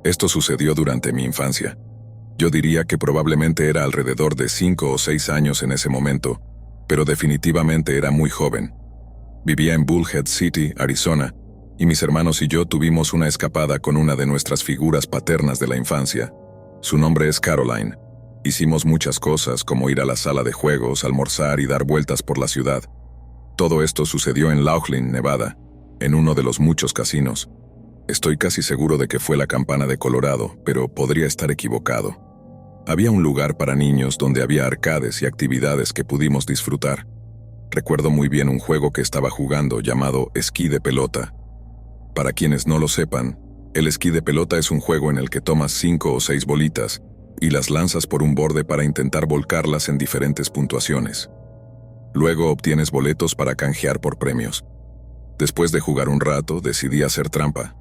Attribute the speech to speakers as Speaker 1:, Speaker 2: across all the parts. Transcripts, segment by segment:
Speaker 1: Esto sucedió durante mi infancia. Yo diría que probablemente era alrededor de 5 o 6 años en ese momento, pero definitivamente era muy joven. Vivía en Bullhead City, Arizona, y mis hermanos y yo tuvimos una escapada con una de nuestras figuras paternas de la infancia. Su nombre es Caroline. Hicimos muchas cosas como ir a la sala de juegos, almorzar y dar vueltas por la ciudad. Todo esto sucedió en Laughlin, Nevada, en uno de los muchos casinos. Estoy casi seguro de que fue la Campana de Colorado, pero podría estar equivocado. Había un lugar para niños donde había arcades y actividades que pudimos disfrutar. Recuerdo muy bien un juego que estaba jugando llamado esquí de pelota. Para quienes no lo sepan, el esquí de pelota es un juego en el que tomas 5 o 6 bolitas y las lanzas por un borde para intentar volcarlas en diferentes puntuaciones. Luego obtienes boletos para canjear por premios. Después de jugar un rato, decidí hacer trampa.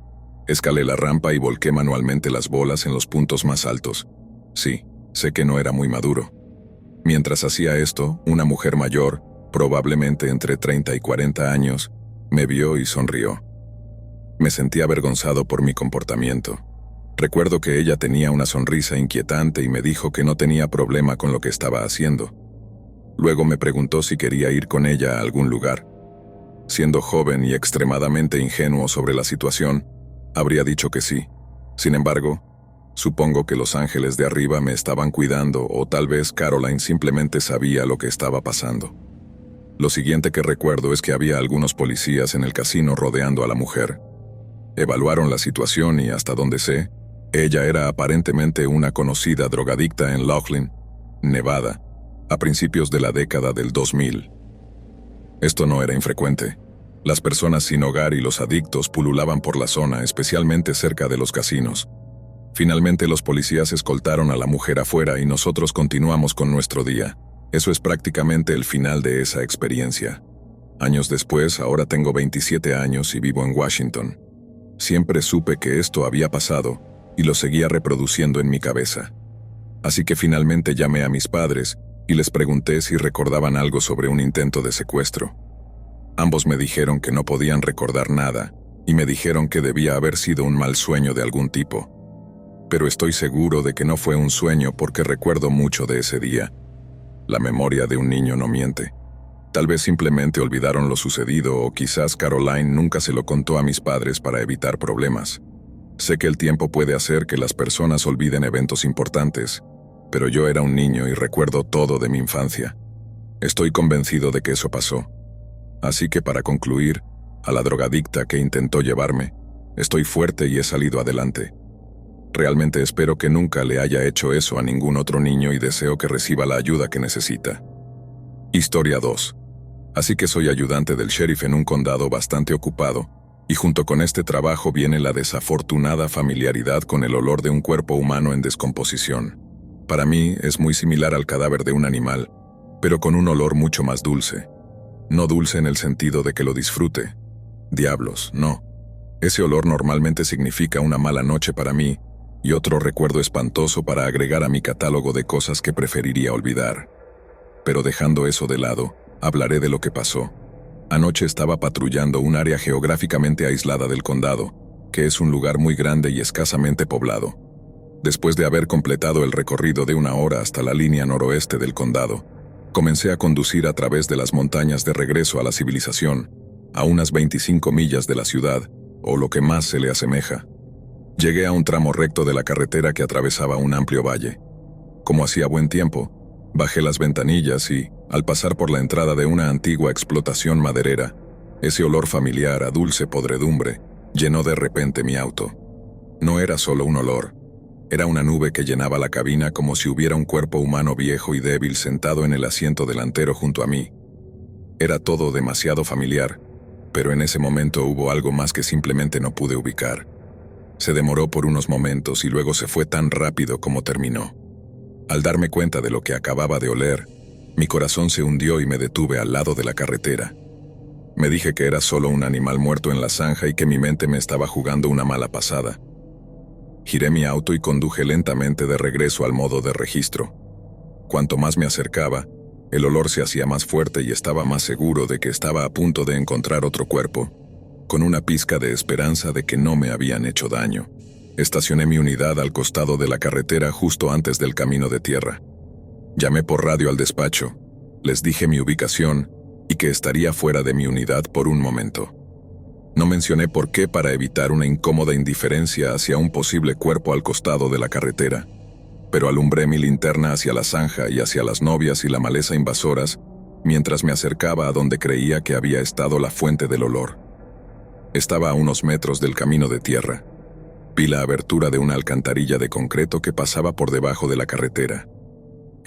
Speaker 1: Escalé la rampa y volqué manualmente las bolas en los puntos más altos. Sí, sé que no era muy maduro. Mientras hacía esto, una mujer mayor, probablemente entre 30 y 40 años, me vio y sonrió. Me sentí avergonzado por mi comportamiento. Recuerdo que ella tenía una sonrisa inquietante y me dijo que no tenía problema con lo que estaba haciendo. Luego me preguntó si quería ir con ella a algún lugar. Siendo joven y extremadamente ingenuo sobre la situación, habría dicho que sí. Sin embargo, supongo que los ángeles de arriba me estaban cuidando o tal vez Caroline simplemente sabía lo que estaba pasando. Lo siguiente que recuerdo es que había algunos policías en el casino rodeando a la mujer. Evaluaron la situación y hasta donde sé, ella era aparentemente una conocida drogadicta en Laughlin, Nevada, a principios de la década del 2000. Esto no era infrecuente. Las personas sin hogar y los adictos pululaban por la zona, especialmente cerca de los casinos. Finalmente los policías escoltaron a la mujer afuera y nosotros continuamos con nuestro día. Eso es prácticamente el final de esa experiencia. Años después, ahora tengo 27 años y vivo en Washington. Siempre supe que esto había pasado y lo seguía reproduciendo en mi cabeza. Así que finalmente llamé a mis padres y les pregunté si recordaban algo sobre un intento de secuestro. Ambos me dijeron que no podían recordar nada y me dijeron que debía haber sido un mal sueño de algún tipo. Pero estoy seguro de que no fue un sueño porque recuerdo mucho de ese día. La memoria de un niño no miente. Tal vez simplemente olvidaron lo sucedido o quizás Caroline nunca se lo contó a mis padres para evitar problemas. Sé que el tiempo puede hacer que las personas olviden eventos importantes, pero yo era un niño y recuerdo todo de mi infancia. Estoy convencido de que eso pasó. Así que para concluir, a la drogadicta que intentó llevarme, estoy fuerte y he salido adelante. Realmente espero que nunca le haya hecho eso a ningún otro niño y deseo que reciba la ayuda que necesita. Historia 2. Así que soy ayudante del sheriff en un condado bastante ocupado, y junto con este trabajo viene la desafortunada familiaridad con el olor de un cuerpo humano en descomposición. Para mí es muy similar al cadáver de un animal, pero con un olor mucho más dulce. No dulce en el sentido de que lo disfrute. Diablos, no. Ese olor normalmente significa una mala noche para mí y otro recuerdo espantoso para agregar a mi catálogo de cosas que preferiría olvidar. Pero dejando eso de lado, hablaré de lo que pasó. Anoche estaba patrullando un área geográficamente aislada del condado, que es un lugar muy grande y escasamente poblado. Después de haber completado el recorrido de 1 hora hasta la línea noroeste del condado, comencé a conducir a través de las montañas de regreso a la civilización, a unas 25 millas de la ciudad, o lo que más se le asemeja. Llegué a un tramo recto de la carretera que atravesaba un amplio valle. Como hacía buen tiempo, bajé las ventanillas y, al pasar por la entrada de una antigua explotación maderera, ese olor familiar a dulce podredumbre llenó de repente mi auto. No era solo un olor. Era una nube que llenaba la cabina como si hubiera un cuerpo humano viejo y débil sentado en el asiento delantero junto a mí. Era todo demasiado familiar, pero en ese momento hubo algo más que simplemente no pude ubicar. Se demoró por unos momentos y luego se fue tan rápido como terminó. Al darme cuenta de lo que acababa de oler, mi corazón se hundió y me detuve al lado de la carretera. Me dije que era solo un animal muerto en la zanja y que mi mente me estaba jugando una mala pasada. Giré mi auto y conduje lentamente de regreso al modo de registro. Cuanto más me acercaba, el olor se hacía más fuerte y estaba más seguro de que estaba a punto de encontrar otro cuerpo, con una pizca de esperanza de que no me habían hecho daño. Estacioné mi unidad al costado de la carretera justo antes del camino de tierra. Llamé por radio al despacho, les dije mi ubicación y que estaría fuera de mi unidad por un momento. No mencioné por qué para evitar una incómoda indiferencia hacia un posible cuerpo al costado de la carretera, pero alumbré mi linterna hacia la zanja y hacia las novias y la maleza invasoras mientras me acercaba a donde creía que había estado la fuente del olor. Estaba a unos metros del camino de tierra. Vi la abertura de una alcantarilla de concreto que pasaba por debajo de la carretera.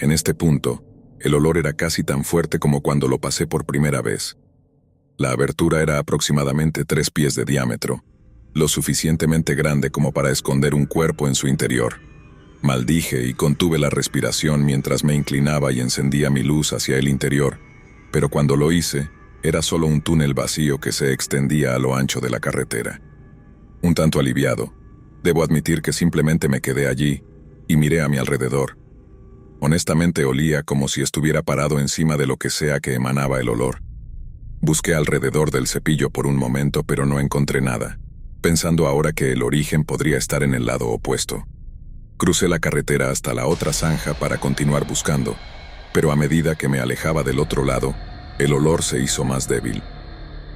Speaker 1: En este punto, el olor era casi tan fuerte como cuando lo pasé por primera vez. La abertura era aproximadamente 3 pies de diámetro, lo suficientemente grande como para esconder un cuerpo en su interior. Maldije y contuve la respiración mientras me inclinaba y encendía mi luz hacia el interior, pero cuando lo hice, era solo un túnel vacío que se extendía a lo ancho de la carretera. Un tanto aliviado, debo admitir que simplemente me quedé allí y miré a mi alrededor. Honestamente olía como si estuviera parado encima de lo que sea que emanaba el olor. Busqué alrededor del cepillo por un momento, pero no encontré nada, pensando ahora que el origen podría estar en el lado opuesto. Crucé la carretera hasta la otra zanja para continuar buscando, pero a medida que me alejaba del otro lado, el olor se hizo más débil.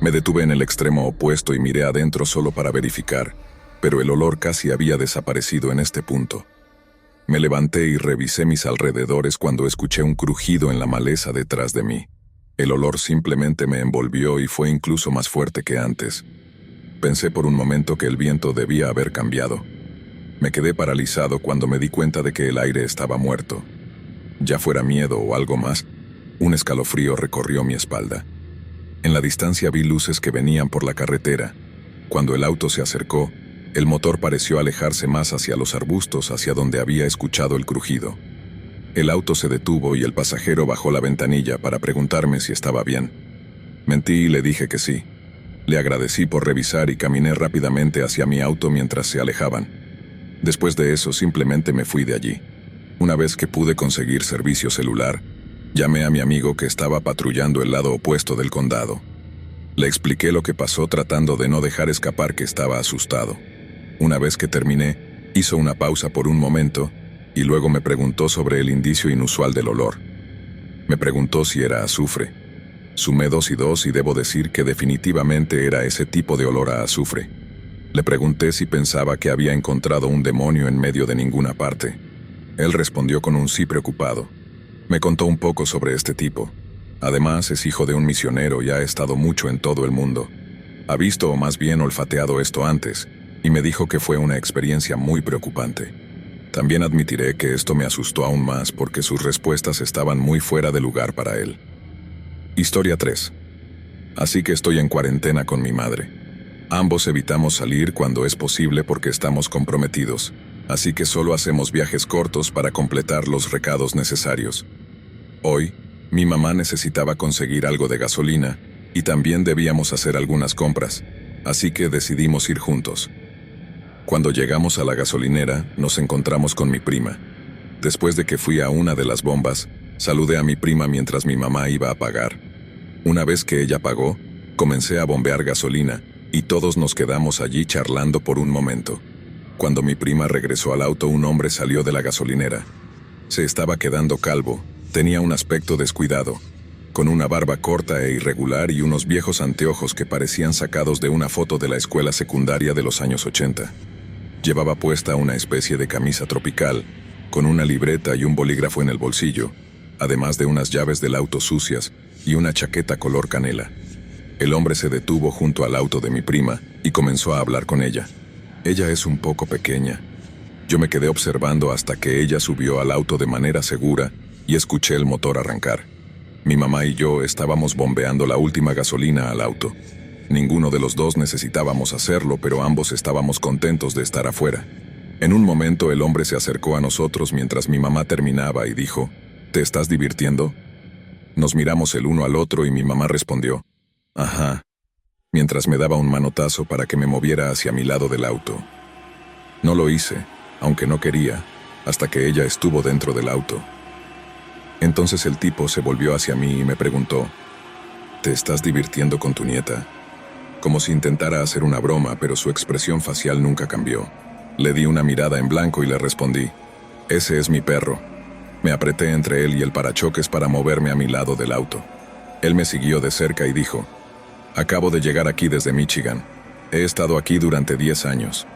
Speaker 1: Me detuve en el extremo opuesto y miré adentro solo para verificar, pero el olor casi había desaparecido en este punto. Me levanté y revisé mis alrededores cuando escuché un crujido en la maleza detrás de mí. El olor simplemente me envolvió y fue incluso más fuerte que antes. Pensé por un momento que el viento debía haber cambiado. Me quedé paralizado cuando me di cuenta de que el aire estaba muerto. Ya fuera miedo o algo más, un escalofrío recorrió mi espalda. En la distancia vi luces que venían por la carretera. Cuando el auto se acercó, el motor pareció alejarse más hacia los arbustos, hacia donde había escuchado el crujido. El auto se detuvo y el pasajero bajó la ventanilla para preguntarme si estaba bien. Mentí y le dije que sí. Le agradecí por revisar y caminé rápidamente hacia mi auto mientras se alejaban. Después de eso simplemente me fui de allí. Una vez que pude conseguir servicio celular, llamé a mi amigo que estaba patrullando el lado opuesto del condado. Le expliqué lo que pasó tratando de no dejar escapar que estaba asustado. Una vez que terminé, hizo una pausa por un momento y luego me preguntó sobre el indicio inusual del olor. Me preguntó si era azufre. Sumé 2 y 2 y debo decir que definitivamente era ese tipo de olor a azufre. Le pregunté si pensaba que había encontrado un demonio en medio de ninguna parte. Él respondió con un sí preocupado. Me contó un poco sobre este tipo. Además, es hijo de un misionero y ha estado mucho en todo el mundo. Ha visto o más bien olfateado esto antes, y me dijo que fue una experiencia muy preocupante. También admitiré que esto me asustó aún más porque sus respuestas estaban muy fuera de lugar para él. Historia 3. Así que estoy en cuarentena con mi madre. Ambos evitamos salir cuando es posible porque estamos comprometidos, así que solo hacemos viajes cortos para completar los recados necesarios. Hoy, mi mamá necesitaba conseguir algo de gasolina y también debíamos hacer algunas compras, así que decidimos ir juntos. Cuando llegamos a la gasolinera, nos encontramos con mi prima. Después de que fui a una de las bombas, saludé a mi prima mientras mi mamá iba a pagar. Una vez que ella pagó, comencé a bombear gasolina y todos nos quedamos allí charlando por un momento. Cuando mi prima regresó al auto, un hombre salió de la gasolinera. Se estaba quedando calvo, tenía un aspecto descuidado, con una barba corta e irregular y unos viejos anteojos que parecían sacados de una foto de la escuela secundaria de los años 80. Llevaba puesta una especie de camisa tropical, con una libreta y un bolígrafo en el bolsillo, además de unas llaves del auto sucias y una chaqueta color canela. El hombre se detuvo junto al auto de mi prima y comenzó a hablar con ella. Ella es un poco pequeña. Yo me quedé observando hasta que ella subió al auto de manera segura y escuché el motor arrancar. Mi mamá y yo estábamos bombeando la última gasolina al auto. Ninguno de los dos necesitábamos hacerlo, pero ambos estábamos contentos de estar afuera. En un momento el hombre se acercó a nosotros mientras mi mamá terminaba y dijo, ¿te estás divirtiendo? Nos miramos el uno al otro y mi mamá respondió, ajá, mientras me daba un manotazo para que me moviera hacia mi lado del auto. No lo hice, aunque no quería, hasta que ella estuvo dentro del auto. Entonces el tipo se volvió hacia mí y me preguntó, ¿te estás divirtiendo con tu nieta? Como si intentara hacer una broma, pero su expresión facial nunca cambió. Le di una mirada en blanco y le respondí, «Ese es mi perro». Me apreté entre él y el parachoques para moverme a mi lado del auto. Él me siguió de cerca y dijo, «Acabo de llegar aquí desde Michigan. He estado aquí durante 10 años».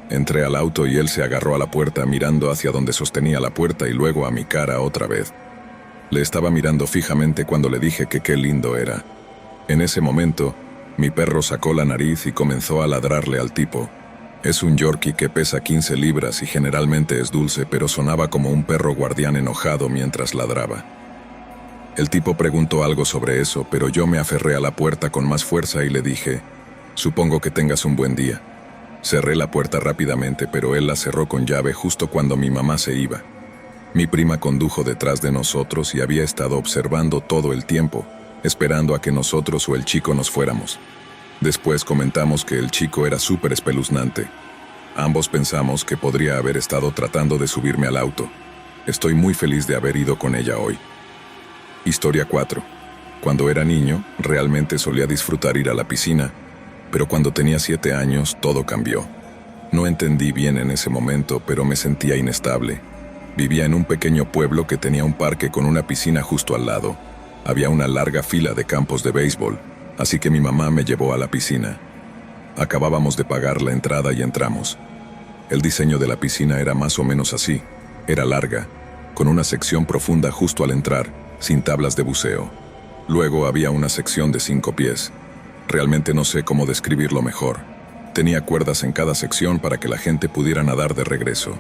Speaker 1: Entré al auto y él se agarró a la puerta mirando hacia donde sostenía la puerta y luego a mi cara otra vez. Le estaba mirando fijamente cuando le dije que qué lindo era. En ese momento, mi perro sacó la nariz y comenzó a ladrarle al tipo. Es un Yorkie que pesa 15 libras y generalmente es dulce, pero sonaba como un perro guardián enojado mientras ladraba. El tipo preguntó algo sobre eso, pero yo me aferré a la puerta con más fuerza y le dije, «Supongo que tengas un buen día». Cerré la puerta rápidamente, pero él la cerró con llave justo cuando mi mamá se iba. Mi prima condujo detrás de nosotros y había estado observando todo el tiempo, esperando a que nosotros o el chico nos fuéramos. Después comentamos que el chico era súper espeluznante. Ambos pensamos que podría haber estado tratando de subirme al auto. Estoy muy feliz de haber ido con ella hoy. Historia 4. Cuando era niño, realmente solía disfrutar ir a la piscina, pero cuando tenía 7 años, todo cambió. No entendí bien en ese momento, pero me sentía inestable. Vivía en un pequeño pueblo que tenía un parque con una piscina justo al lado. Había una larga fila de campos de béisbol, así que mi mamá me llevó a la piscina. Acabábamos de pagar la entrada y entramos. El diseño de la piscina era más o menos así. Era larga, con una sección profunda justo al entrar, sin tablas de buceo. Luego había una sección de 5 pies. Realmente no sé cómo describirlo mejor. Tenía cuerdas en cada sección para que la gente pudiera nadar de regreso.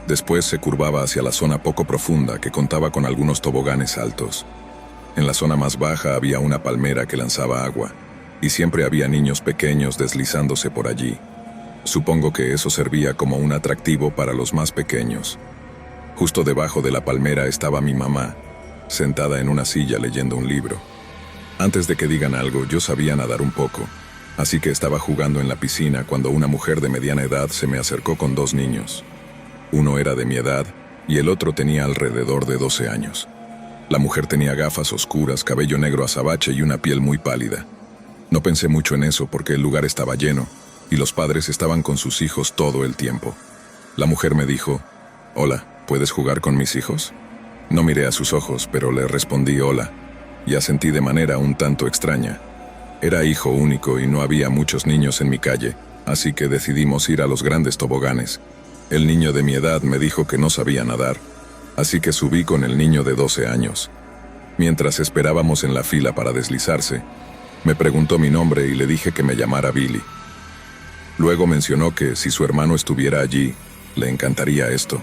Speaker 1: Después se curvaba hacia la zona poco profunda que contaba con algunos toboganes altos. En la zona más baja había una palmera que lanzaba agua, y siempre había niños pequeños deslizándose por allí. Supongo que eso servía como un atractivo para los más pequeños. Justo debajo de la palmera estaba mi mamá, sentada en una silla leyendo un libro. Antes de que digan algo, yo sabía nadar un poco, así que estaba jugando en la piscina cuando una mujer de mediana edad se me acercó con 2 niños. Uno era de mi edad y el otro tenía alrededor de 12 años. La mujer tenía gafas oscuras, cabello negro azabache y una piel muy pálida. No pensé mucho en eso porque el lugar estaba lleno y los padres estaban con sus hijos todo el tiempo. La mujer me dijo, «Hola, ¿puedes jugar con mis hijos?». No miré a sus ojos, pero le respondí hola, y asentí de manera un tanto extraña. Era hijo único y no había muchos niños en mi calle, así que decidimos ir a los grandes toboganes. El niño de mi edad me dijo que no sabía nadar, así que subí con el niño de 12 años. Mientras esperábamos en la fila para deslizarse, me preguntó mi nombre y le dije que me llamara Billy. Luego mencionó que si su hermano estuviera allí, le encantaría esto.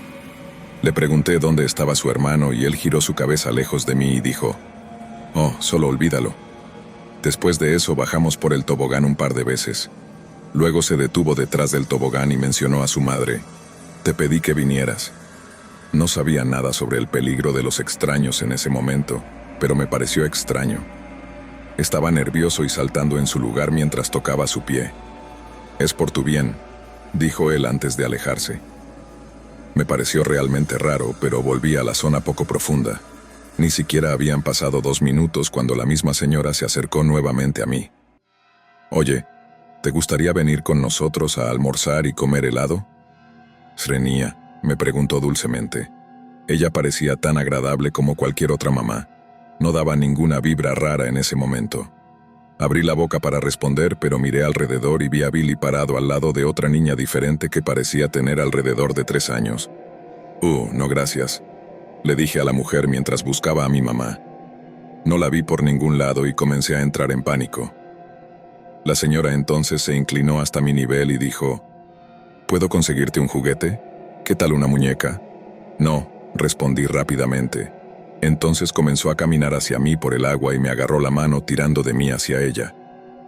Speaker 1: Le pregunté dónde estaba su hermano y él giró su cabeza lejos de mí y dijo, «Oh, solo olvídalo». Después de eso bajamos por el tobogán un par de veces. Luego se detuvo detrás del tobogán y mencionó a su madre, «Te pedí que vinieras». No sabía nada sobre el peligro de los extraños en ese momento, pero me pareció extraño. Estaba nervioso y saltando en su lugar mientras tocaba su pie. «Es por tu bien», dijo él antes de alejarse. Me pareció realmente raro, pero volví a la zona poco profunda. Ni siquiera habían pasado 2 minutos cuando la misma señora se acercó nuevamente a mí. «Oye, ¿te gustaría venir con nosotros a almorzar y comer helado?». «Srenia», me preguntó dulcemente. Ella parecía tan agradable como cualquier otra mamá. No daba ninguna vibra rara en ese momento. Abrí la boca para responder, pero miré alrededor y vi a Billy parado al lado de otra niña diferente que parecía tener alrededor de 3 años. No gracias», le dije a la mujer mientras buscaba a mi mamá. No la vi por ningún lado y comencé a entrar en pánico. La señora entonces se inclinó hasta mi nivel y dijo, «¿Puedo conseguirte un juguete? ¿Qué tal una muñeca?». «No», respondí rápidamente. Entonces comenzó a caminar hacia mí por el agua y me agarró la mano tirando de mí hacia ella.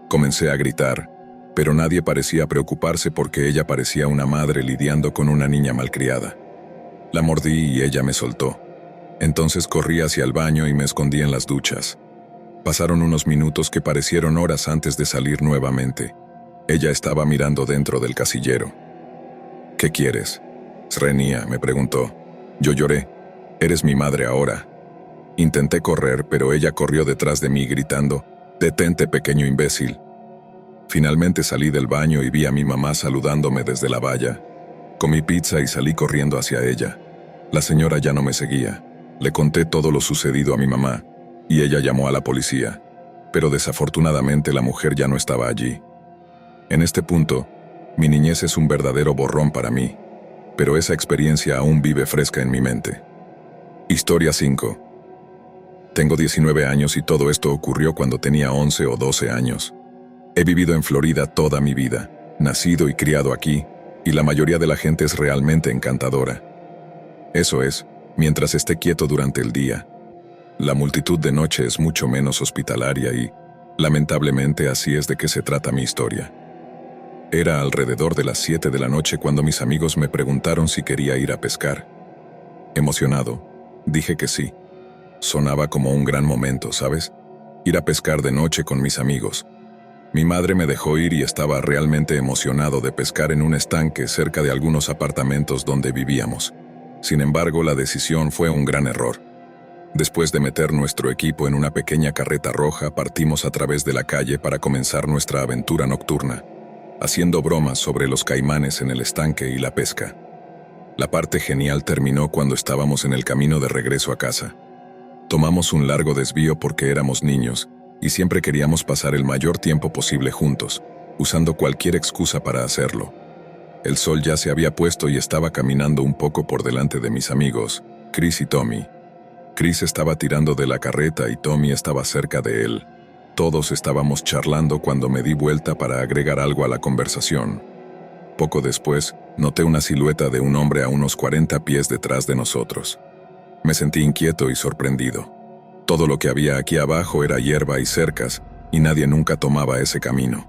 Speaker 1: Comencé a gritar, pero nadie parecía preocuparse porque ella parecía una madre lidiando con una niña malcriada. La mordí y ella me soltó. Entonces corrí hacia el baño y me escondí en las duchas. Pasaron unos minutos que parecieron horas antes de salir nuevamente. Ella estaba mirando dentro del casillero. «¿Qué quieres?». «Srenia», me preguntó. Yo lloré. «Eres mi madre ahora». Intenté correr, pero ella corrió detrás de mí gritando, «Detente, pequeño imbécil». Finalmente salí del baño y vi a mi mamá saludándome desde la valla. Comí pizza y salí corriendo hacia ella. La señora ya no me seguía. Le conté todo lo sucedido a mi mamá, y ella llamó a la policía. Pero desafortunadamente la mujer ya no estaba allí. En este punto, mi niñez es un verdadero borrón para mí, pero esa experiencia aún vive fresca en mi mente. Historia 5. Tengo 19 años y todo esto ocurrió cuando tenía 11 o 12 años. He vivido en Florida toda mi vida, nacido y criado aquí, y la mayoría de la gente es realmente encantadora. Eso es, mientras esté quieto durante el día. La multitud de noche es mucho menos hospitalaria y, lamentablemente, así es de qué se trata mi historia. Era alrededor de las 7 de la noche cuando mis amigos me preguntaron si quería ir a pescar. Emocionado, dije que sí. Sonaba como un gran momento, ¿sabes? Ir a pescar de noche con mis amigos. Mi madre me dejó ir y estaba realmente emocionado de pescar en un estanque cerca de algunos apartamentos donde vivíamos. Sin embargo, la decisión fue un gran error. Después de meter nuestro equipo en una pequeña carreta roja, partimos a través de la calle para comenzar nuestra aventura nocturna, haciendo bromas sobre los caimanes en el estanque y la pesca. La parte genial terminó cuando estábamos en el camino de regreso a casa. Tomamos un largo desvío porque éramos niños y siempre queríamos pasar el mayor tiempo posible juntos, usando cualquier excusa para hacerlo. El sol ya se había puesto y estaba caminando un poco por delante de mis amigos, Chris y Tommy. Chris estaba tirando de la carreta y Tommy estaba cerca de él. Todos estábamos charlando cuando me di vuelta para agregar algo a la conversación. Poco después, noté una silueta de un hombre a unos 40 pies detrás de nosotros. Me sentí inquieto y sorprendido. Todo lo que había aquí abajo era hierba y cercas, y nadie nunca tomaba ese camino.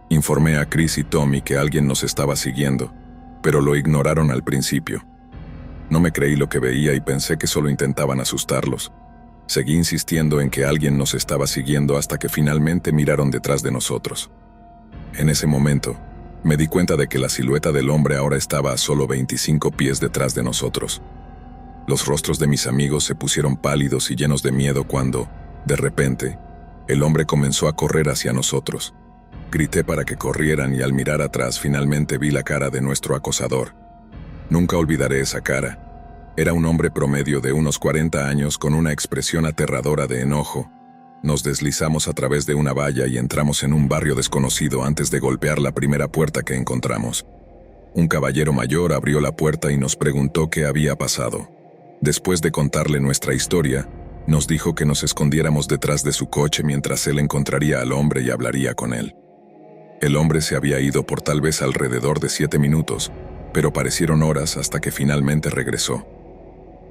Speaker 1: Informé a Chris y Tommy que alguien nos estaba siguiendo, pero lo ignoraron al principio. No me creí lo que veía y pensé que solo intentaban asustarlos. Seguí insistiendo en que alguien nos estaba siguiendo hasta que finalmente miraron detrás de nosotros. En ese momento, me di cuenta de que la silueta del hombre ahora estaba a solo 25 pies detrás de nosotros. Los rostros de mis amigos se pusieron pálidos y llenos de miedo cuando, de repente, el hombre comenzó a correr hacia nosotros. Grité para que corrieran y al mirar atrás finalmente vi la cara de nuestro acosador. Nunca olvidaré esa cara. Era un hombre promedio de unos 40 años con una expresión aterradora de enojo. Nos deslizamos a través de una valla y entramos en un barrio desconocido antes de golpear la primera puerta que encontramos. Un caballero mayor abrió la puerta y nos preguntó qué había pasado. Después de contarle nuestra historia, nos dijo que nos escondiéramos detrás de su coche mientras él encontraría al hombre y hablaría con él. El hombre se había ido por tal vez alrededor de 7 minutos, pero parecieron horas hasta que finalmente regresó.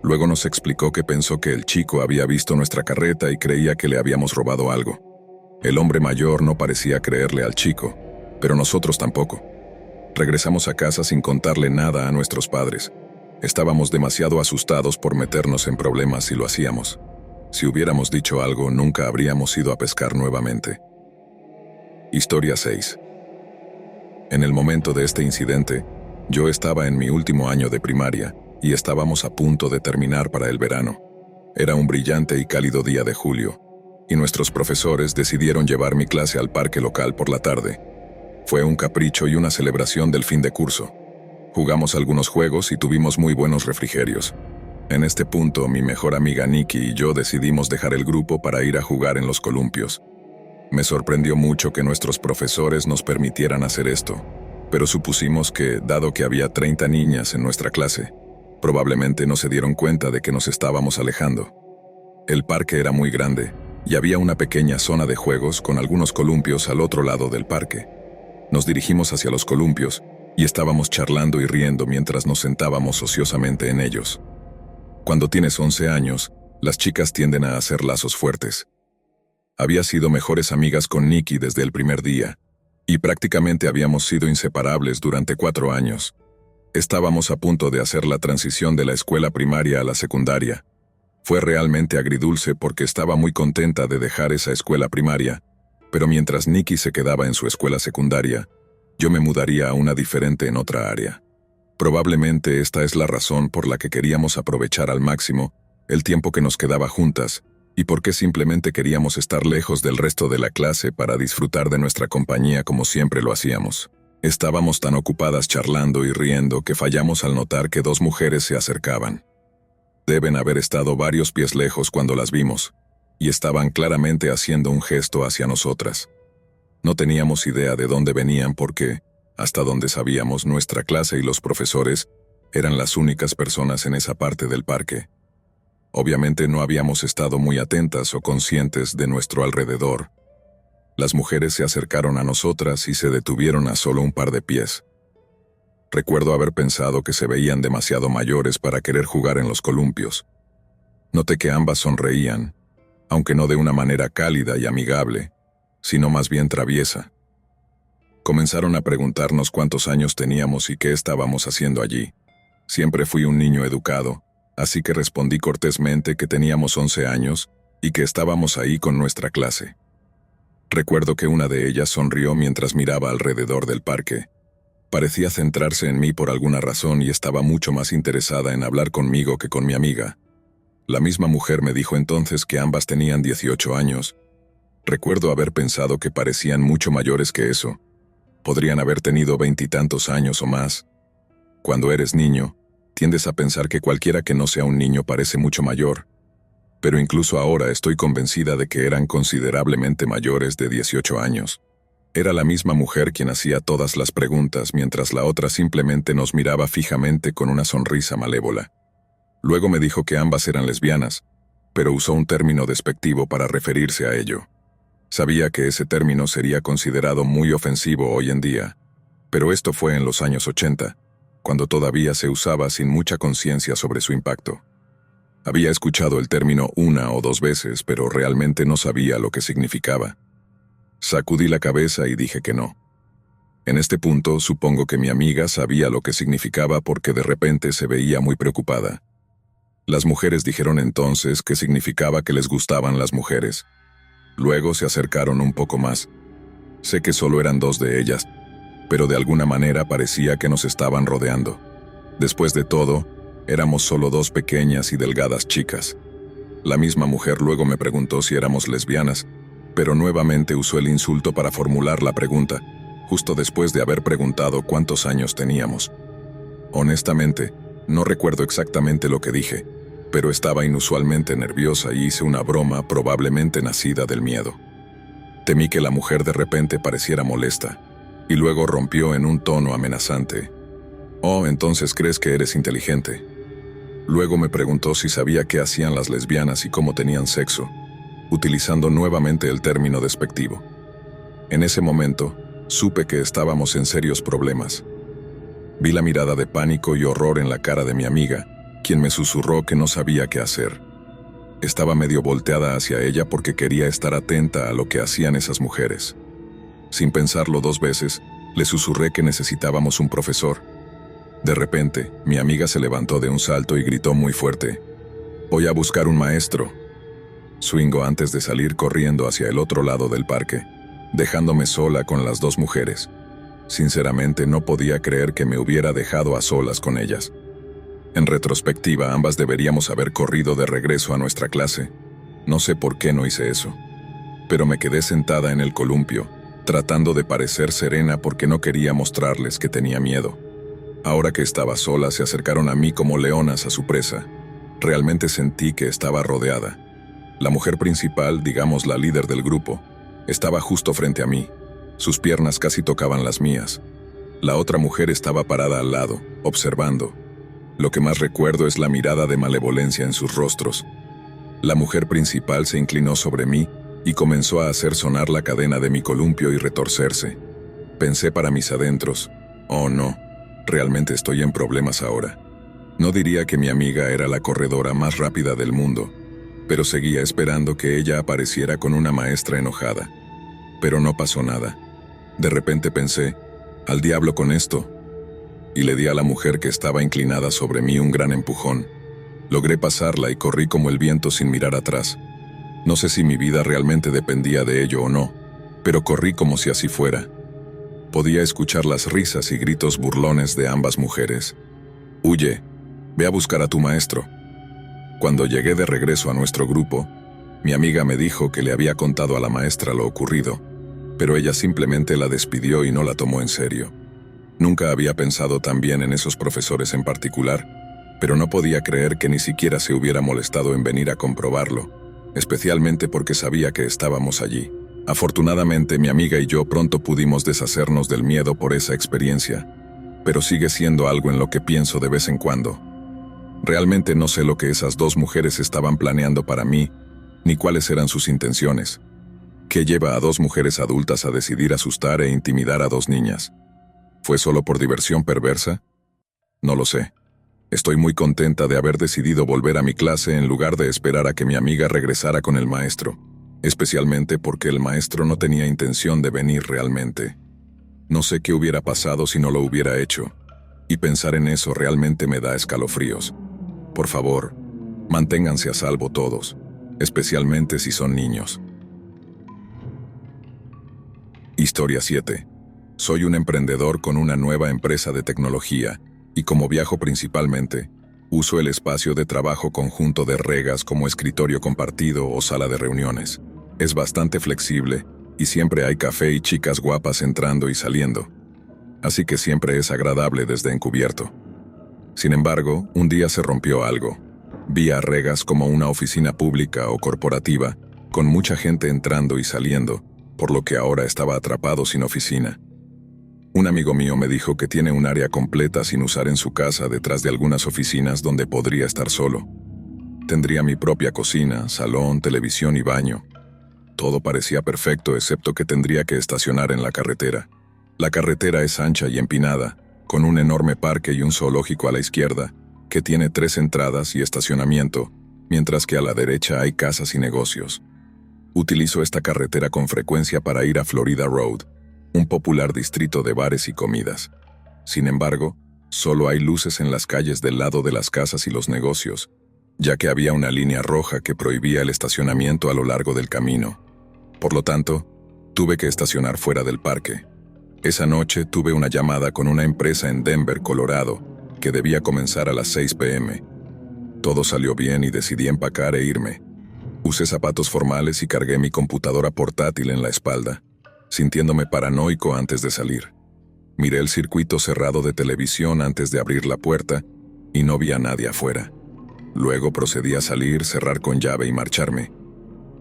Speaker 1: Luego nos explicó que pensó que el chico había visto nuestra carreta y creía que le habíamos robado algo. El hombre mayor no parecía creerle al chico, pero nosotros tampoco. Regresamos a casa sin contarle nada a nuestros padres. Estábamos demasiado asustados por meternos en problemas si lo hacíamos. Si hubiéramos dicho algo, nunca habríamos ido a pescar nuevamente. Historia 6. En el momento de este incidente, yo estaba en mi último año de primaria y estábamos a punto de terminar para el verano. Era un brillante y cálido día de julio, y nuestros profesores decidieron llevar mi clase al parque local por la tarde. Fue un capricho y una celebración del fin de curso. Jugamos algunos juegos y tuvimos muy buenos refrigerios. En este punto, mi mejor amiga Nikki y yo decidimos dejar el grupo para ir a jugar en los columpios. Me sorprendió mucho que nuestros profesores nos permitieran hacer esto, pero supusimos que, dado que había 30 niñas en nuestra clase, probablemente no se dieron cuenta de que nos estábamos alejando. El parque era muy grande, y había una pequeña zona de juegos con algunos columpios al otro lado del parque. Nos dirigimos hacia los columpios, y estábamos charlando y riendo mientras nos sentábamos ociosamente en ellos. Cuando tienes 11 años, las chicas tienden a hacer lazos fuertes. Había sido mejores amigas con Nikki desde el primer día, y prácticamente habíamos sido inseparables durante 4 años. Estábamos a punto de hacer la transición de la escuela primaria a la secundaria. Fue realmente agridulce porque estaba muy contenta de dejar esa escuela primaria, pero mientras Nikki se quedaba en su escuela secundaria, yo me mudaría a una diferente en otra área. Probablemente esta es la razón por la que queríamos aprovechar al máximo el tiempo que nos quedaba juntas, y por qué simplemente queríamos estar lejos del resto de la clase para disfrutar de nuestra compañía como siempre lo hacíamos. Estábamos tan ocupadas charlando y riendo que fallamos al notar que dos mujeres se acercaban. Deben haber estado varios pies lejos cuando las vimos, y estaban claramente haciendo un gesto hacia nosotras. No teníamos idea de dónde venían porque, hasta donde sabíamos, nuestra clase y los profesores eran las únicas personas en esa parte del parque. Obviamente no habíamos estado muy atentas o conscientes de nuestro alrededor. Las mujeres se acercaron a nosotras y se detuvieron a solo un par de pies. Recuerdo haber pensado que se veían demasiado mayores para querer jugar en los columpios. Noté que ambas sonreían, aunque no de una manera cálida y amigable, sino más bien traviesa. Comenzaron a preguntarnos cuántos años teníamos y qué estábamos haciendo allí. Siempre fui un niño educado, así que respondí cortésmente que teníamos 11 años y que estábamos ahí con nuestra clase. Recuerdo que una de ellas sonrió mientras miraba alrededor del parque. Parecía centrarse en mí por alguna razón y estaba mucho más interesada en hablar conmigo que con mi amiga. La misma mujer me dijo entonces que ambas tenían 18 años. Recuerdo haber pensado que parecían mucho mayores que eso. Podrían haber tenido 20 y tantos años o más. Cuando eres niño, tiendes a pensar que cualquiera que no sea un niño parece mucho mayor. Pero incluso ahora estoy convencida de que eran considerablemente mayores de 18 años. Era la misma mujer quien hacía todas las preguntas mientras la otra simplemente nos miraba fijamente con una sonrisa malévola. Luego me dijo que ambas eran lesbianas, pero usó un término despectivo para referirse a ello. Sabía que ese término sería considerado muy ofensivo hoy en día, pero esto fue en los años 80, cuando todavía se usaba sin mucha conciencia sobre su impacto. Había escuchado el término una o dos veces, pero realmente no sabía lo que significaba. Sacudí la cabeza y dije que no. En este punto, supongo que mi amiga sabía lo que significaba porque de repente se veía muy preocupada. Las mujeres dijeron entonces que significaba que les gustaban las mujeres. Luego se acercaron un poco más. Sé que solo eran dos de ellas, pero de alguna manera parecía que nos estaban rodeando. Después de todo, éramos solo dos pequeñas y delgadas chicas. La misma mujer luego me preguntó si éramos lesbianas, pero nuevamente usó el insulto para formular la pregunta, justo después de haber preguntado cuántos años teníamos. Honestamente, no recuerdo exactamente lo que dije, pero estaba inusualmente nerviosa y hice una broma probablemente nacida del miedo. Temí que la mujer de repente pareciera molesta, y luego rompió en un tono amenazante. «Oh, entonces crees que eres inteligente». Luego me preguntó si sabía qué hacían las lesbianas y cómo tenían sexo, utilizando nuevamente el término despectivo. En ese momento, supe que estábamos en serios problemas. Vi la mirada de pánico y horror en la cara de mi amiga, quien me susurró que no sabía qué hacer. Estaba medio volteada hacia ella porque quería estar atenta a lo que hacían esas mujeres. Sin pensarlo dos veces, le susurré que necesitábamos un profesor. De repente, mi amiga se levantó de un salto y gritó muy fuerte: «Voy a buscar un maestro». Swingó antes de salir corriendo hacia el otro lado del parque, dejándome sola con las dos mujeres. Sinceramente no podía creer que me hubiera dejado a solas con ellas. En retrospectiva, ambas deberíamos haber corrido de regreso a nuestra clase. No sé por qué no hice eso. Pero me quedé sentada en el columpio, tratando de parecer serena porque no quería mostrarles que tenía miedo. Ahora que estaba sola, se acercaron a mí como leonas a su presa. Realmente sentí que estaba rodeada. La mujer principal, digamos la líder del grupo, estaba justo frente a mí. Sus piernas casi tocaban las mías. La otra mujer estaba parada al lado, observando. Lo que más recuerdo es la mirada de malevolencia en sus rostros. La mujer principal se inclinó sobre mí y comenzó a hacer sonar la cadena de mi columpio y retorcerse. Pensé para mis adentros: «Oh no, realmente estoy en problemas ahora». No diría que mi amiga era la corredora más rápida del mundo, pero seguía esperando que ella apareciera con una maestra enojada. Pero no pasó nada. De repente pensé: «Al diablo con esto», y le di a la mujer que estaba inclinada sobre mí un gran empujón. Logré pasarla y corrí como el viento sin mirar atrás. No sé si mi vida realmente dependía de ello o no, pero corrí como si así fuera. Podía escuchar las risas y gritos burlones de ambas mujeres. «Huye, ve a buscar a tu maestro». Cuando llegué de regreso a nuestro grupo, mi amiga me dijo que le había contado a la maestra lo ocurrido, pero ella simplemente la despidió y no la tomó en serio. Nunca había pensado tan bien en esos profesores en particular, pero no podía creer que ni siquiera se hubiera molestado en venir a comprobarlo, especialmente porque sabía que estábamos allí. Afortunadamente, mi amiga y yo pronto pudimos deshacernos del miedo por esa experiencia, pero sigue siendo algo en lo que pienso de vez en cuando. Realmente no sé lo que esas dos mujeres estaban planeando para mí, ni cuáles eran sus intenciones. ¿Qué lleva a dos mujeres adultas a decidir asustar e intimidar a dos niñas? ¿Fue solo por diversión perversa? No lo sé. Estoy muy contenta de haber decidido volver a mi clase en lugar de esperar a que mi amiga regresara con el maestro, especialmente porque el maestro no tenía intención de venir realmente. No sé qué hubiera pasado si no lo hubiera hecho, y pensar en eso realmente me da escalofríos. Por favor, manténganse a salvo todos, especialmente si son niños. Historia 7. Soy un emprendedor con una nueva empresa de tecnología, y como viajo principalmente, uso el espacio de trabajo conjunto de Regas como escritorio compartido o sala de reuniones. Es bastante flexible, y siempre hay café y chicas guapas entrando y saliendo. Así que siempre es agradable desde encubierto. Sin embargo, un día se rompió algo. Vi a Regas como una oficina pública o corporativa, con mucha gente entrando y saliendo, por lo que ahora estaba atrapado sin oficina. Un amigo mío me dijo que tiene un área completa sin usar en su casa detrás de algunas oficinas donde podría estar solo. Tendría mi propia cocina, salón, televisión y baño. Todo parecía perfecto excepto que tendría que estacionar en la carretera. La carretera es ancha y empinada, con un enorme parque y un zoológico a la izquierda, que tiene 3 entradas y estacionamiento, mientras que a la derecha hay casas y negocios. Utilizo esta carretera con frecuencia para ir a Florida Road, un popular distrito de bares y comidas. Sin embargo, solo hay luces en las calles del lado de las casas y los negocios, ya que había una línea roja que prohibía el estacionamiento a lo largo del camino. Por lo tanto, tuve que estacionar fuera del parque. Esa noche tuve una llamada con una empresa en Denver, Colorado, que debía comenzar a las 6 p.m. Todo salió bien y decidí empacar e irme. Usé zapatos formales y cargué mi computadora portátil en la espalda, sintiéndome paranoico antes de salir. Miré el circuito cerrado de televisión antes de abrir la puerta y no vi a nadie afuera. Luego procedí a salir, cerrar con llave y marcharme.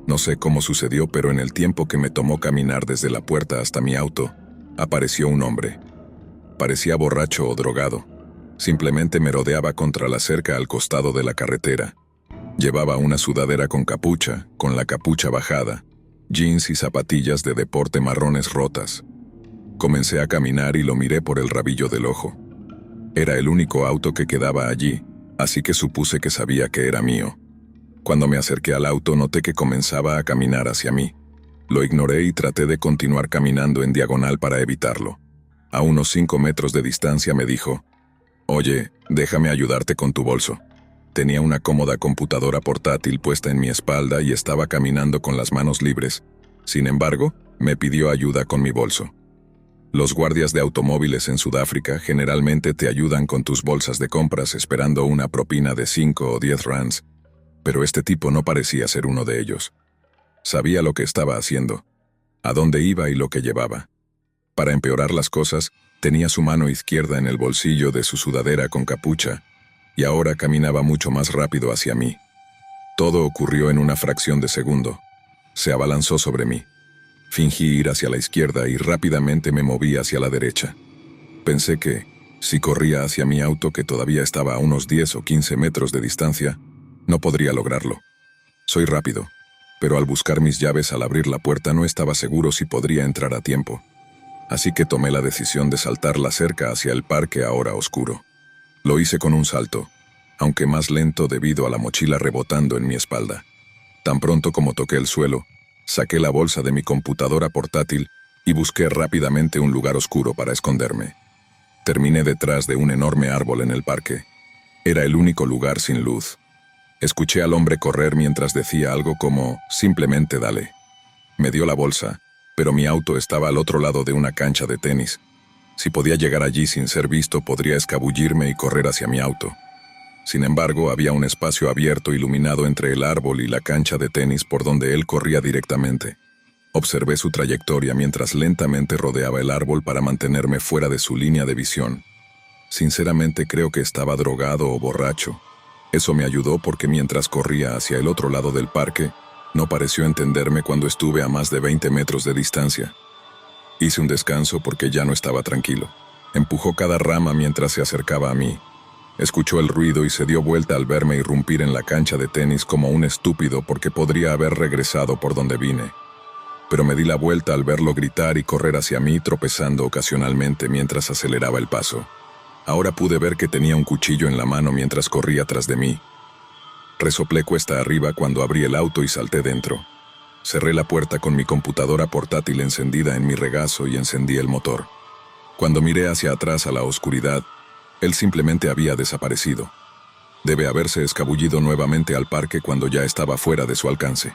Speaker 1: No sé cómo sucedió, pero en el tiempo que me tomó caminar desde la puerta hasta mi auto, apareció un hombre. Parecía borracho o drogado. Simplemente merodeaba contra la cerca al costado de la carretera. Llevaba una sudadera con capucha, con la capucha bajada, jeans y zapatillas de deporte marrones rotas. Comencé a caminar y lo miré por el rabillo del ojo. Era el único auto que quedaba allí, así que supuse que sabía que era mío. Cuando me acerqué al auto noté que comenzaba a caminar hacia mí. Lo ignoré y traté de continuar caminando en diagonal para evitarlo. A unos 5 metros de distancia me dijo: «Oye, déjame ayudarte con tu bolso». Tenía una cómoda computadora portátil puesta en mi espalda y estaba caminando con las manos libres. Sin embargo, me pidió ayuda con mi bolso. Los guardias de automóviles en Sudáfrica generalmente te ayudan con tus bolsas de compras esperando una propina de 5 o 10 rands, pero este tipo no parecía ser uno de ellos. Sabía lo que estaba haciendo, a dónde iba y lo que llevaba. Para empeorar las cosas, tenía su mano izquierda en el bolsillo de su sudadera con capucha, y ahora caminaba mucho más rápido hacia mí. Todo ocurrió en una fracción de segundo. Se abalanzó sobre mí. Fingí ir hacia la izquierda y rápidamente me moví hacia la derecha. Pensé que, si corría hacia mi auto que todavía estaba a unos 10 o 15 metros de distancia, no podría lograrlo. Soy rápido, pero al buscar mis llaves al abrir la puerta no estaba seguro si podría entrar a tiempo. Así que tomé la decisión de saltar la cerca hacia el parque ahora oscuro. Lo hice con un salto, aunque más lento debido a la mochila rebotando en mi espalda. Tan pronto como toqué el suelo, saqué la bolsa de mi computadora portátil y busqué rápidamente un lugar oscuro para esconderme. Terminé detrás de un enorme árbol en el parque. Era el único lugar sin luz. Escuché al hombre correr mientras decía algo como «simplemente dale». Me dio la bolsa, pero mi auto estaba al otro lado de una cancha de tenis. Si podía llegar allí sin ser visto, podría escabullirme y correr hacia mi auto. Sin embargo, había un espacio abierto iluminado entre el árbol y la cancha de tenis por donde él corría directamente. Observé su trayectoria mientras lentamente rodeaba el árbol para mantenerme fuera de su línea de visión. Sinceramente creo que estaba drogado o borracho. Eso me ayudó porque mientras corría hacia el otro lado del parque, no pareció entenderme cuando estuve a más de 20 metros de distancia. Hice un descanso porque ya no estaba tranquilo. Empujó cada rama mientras se acercaba a mí. Escuchó el ruido y se dio vuelta al verme irrumpir en la cancha de tenis como un estúpido porque podría haber regresado por donde vine. Pero me di la vuelta al verlo gritar y correr hacia mí, tropezando ocasionalmente mientras aceleraba el paso. Ahora pude ver que tenía un cuchillo en la mano mientras corría tras de mí. Resoplé cuesta arriba cuando abrí el auto y salté dentro. Cerré la puerta con mi computadora portátil encendida en mi regazo y encendí el motor. Cuando miré hacia atrás a la oscuridad, él simplemente había desaparecido. Debe haberse escabullido nuevamente al parque cuando ya estaba fuera de su alcance.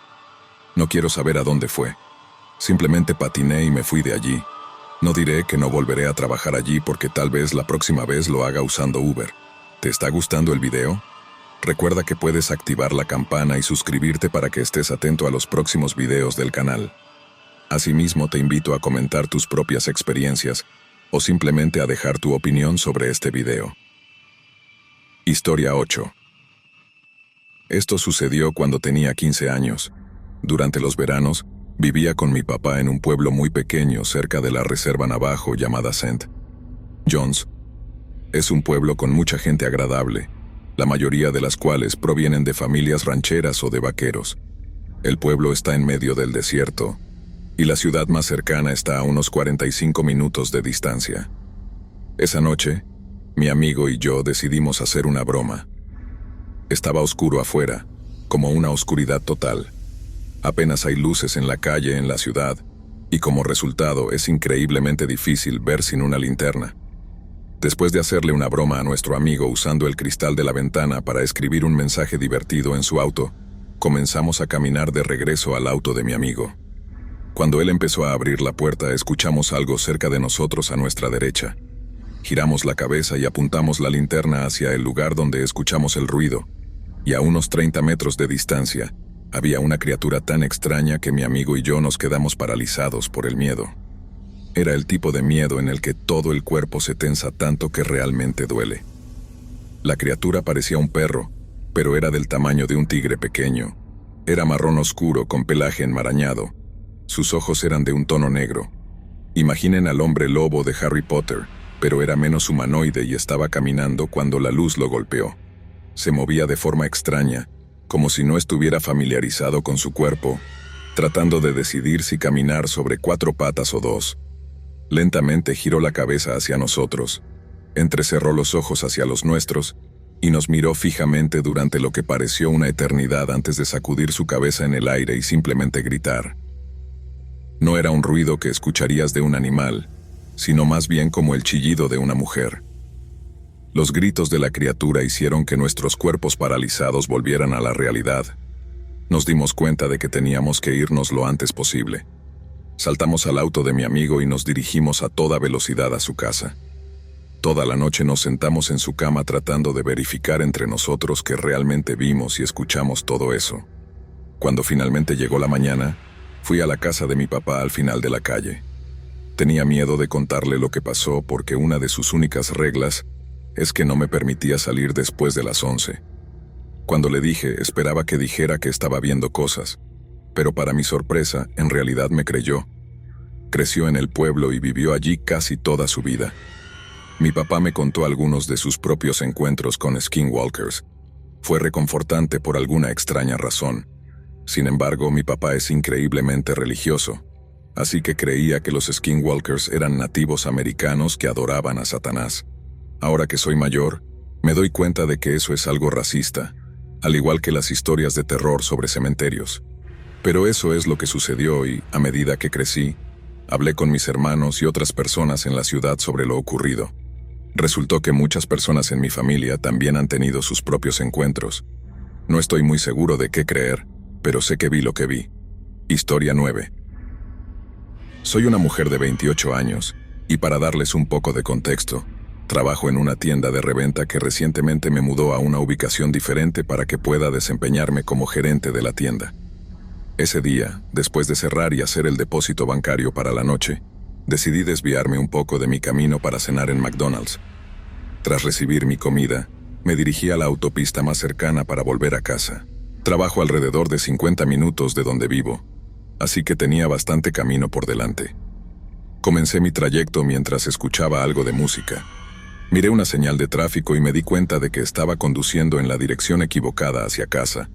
Speaker 1: No quiero saber a dónde fue. Simplemente patiné y me fui de allí. No diré que no volveré a trabajar allí porque tal vez la próxima vez lo haga usando Uber. ¿Te está gustando el video? Recuerda que puedes activar la campana y suscribirte para que estés atento a los próximos videos del canal. Asimismo, te invito a comentar tus propias experiencias o simplemente a dejar tu opinión sobre este video. Historia 8. Esto sucedió cuando tenía 15 años. Durante los veranos, vivía con mi papá en un pueblo muy pequeño cerca de la reserva Navajo llamada St. John's. Es un pueblo con mucha gente agradable, la mayoría de las cuales provienen de familias rancheras o de vaqueros. El pueblo está en medio del desierto, y la ciudad más cercana está a unos 45 minutos de distancia. Esa noche, mi amigo y yo decidimos hacer una broma. Estaba oscuro afuera, como una oscuridad total. Apenas hay luces en la calle en la ciudad, y como resultado es increíblemente difícil ver sin una linterna. Después de hacerle una broma a nuestro amigo usando el cristal de la ventana para escribir un mensaje divertido en su auto, comenzamos a caminar de regreso al auto de mi amigo. Cuando él empezó a abrir la puerta, escuchamos algo cerca de nosotros a nuestra derecha. Giramos la cabeza y apuntamos la linterna hacia el lugar donde escuchamos el ruido, y a unos 30 metros de distancia, había una criatura tan extraña que mi amigo y yo nos quedamos paralizados por el miedo. Era el tipo de miedo en el que todo el cuerpo se tensa tanto que realmente duele. La criatura parecía un perro, pero era del tamaño de un tigre pequeño. Era marrón oscuro con pelaje enmarañado. Sus ojos eran de un tono negro. Imaginen al hombre lobo de Harry Potter, pero era menos humanoide y estaba caminando cuando la luz lo golpeó. Se movía de forma extraña, como si no estuviera familiarizado con su cuerpo, tratando de decidir si caminar sobre 4 patas o 2. Lentamente giró la cabeza hacia nosotros, entrecerró los ojos hacia los nuestros y nos miró fijamente durante lo que pareció una eternidad antes de sacudir su cabeza en el aire y simplemente gritar. No era un ruido que escucharías de un animal, sino más bien como el chillido de una mujer. Los gritos de la criatura hicieron que nuestros cuerpos paralizados volvieran a la realidad. Nos dimos cuenta de que teníamos que irnos lo antes posible. Saltamos al auto de mi amigo y nos dirigimos a toda velocidad a su casa. Toda la noche nos sentamos en su cama tratando de verificar entre nosotros que realmente vimos y escuchamos todo eso. Cuando finalmente llegó la mañana, fui a la casa de mi papá al final de la calle. Tenía miedo de contarle lo que pasó porque una de sus únicas reglas es que no me permitía salir después de las 11. Cuando le dije, esperaba que dijera que estaba viendo cosas, pero para mi sorpresa, en realidad me creyó. Creció en el pueblo y vivió allí casi toda su vida. Mi papá me contó algunos de sus propios encuentros con skinwalkers. Fue reconfortante por alguna extraña razón. Sin embargo, mi papá es increíblemente religioso, así que creía que los skinwalkers eran nativos americanos que adoraban a Satanás. Ahora que soy mayor, me doy cuenta de que eso es algo racista, al igual que las historias de terror sobre cementerios. Pero eso es lo que sucedió y, a medida que crecí, hablé con mis hermanos y otras personas en la ciudad sobre lo ocurrido. Resultó que muchas personas en mi familia también han tenido sus propios encuentros. No estoy muy seguro de qué creer, pero sé que vi lo que vi. Historia 9. Soy una mujer de 28 años, y para darles un poco de contexto, trabajo en una tienda de reventa que recientemente me mudó a una ubicación diferente para que pueda desempeñarme como gerente de la tienda. Ese día, después de cerrar y hacer el depósito bancario para la noche, decidí desviarme un poco de mi camino para cenar en McDonald's. Tras recibir mi comida, me dirigí a la autopista más cercana para volver a casa. Trabajo alrededor de 50 minutos de donde vivo, así que tenía bastante camino por delante. Comencé mi trayecto mientras escuchaba algo de música. Miré una señal de tráfico y me di cuenta de que estaba conduciendo en la dirección equivocada hacia casa.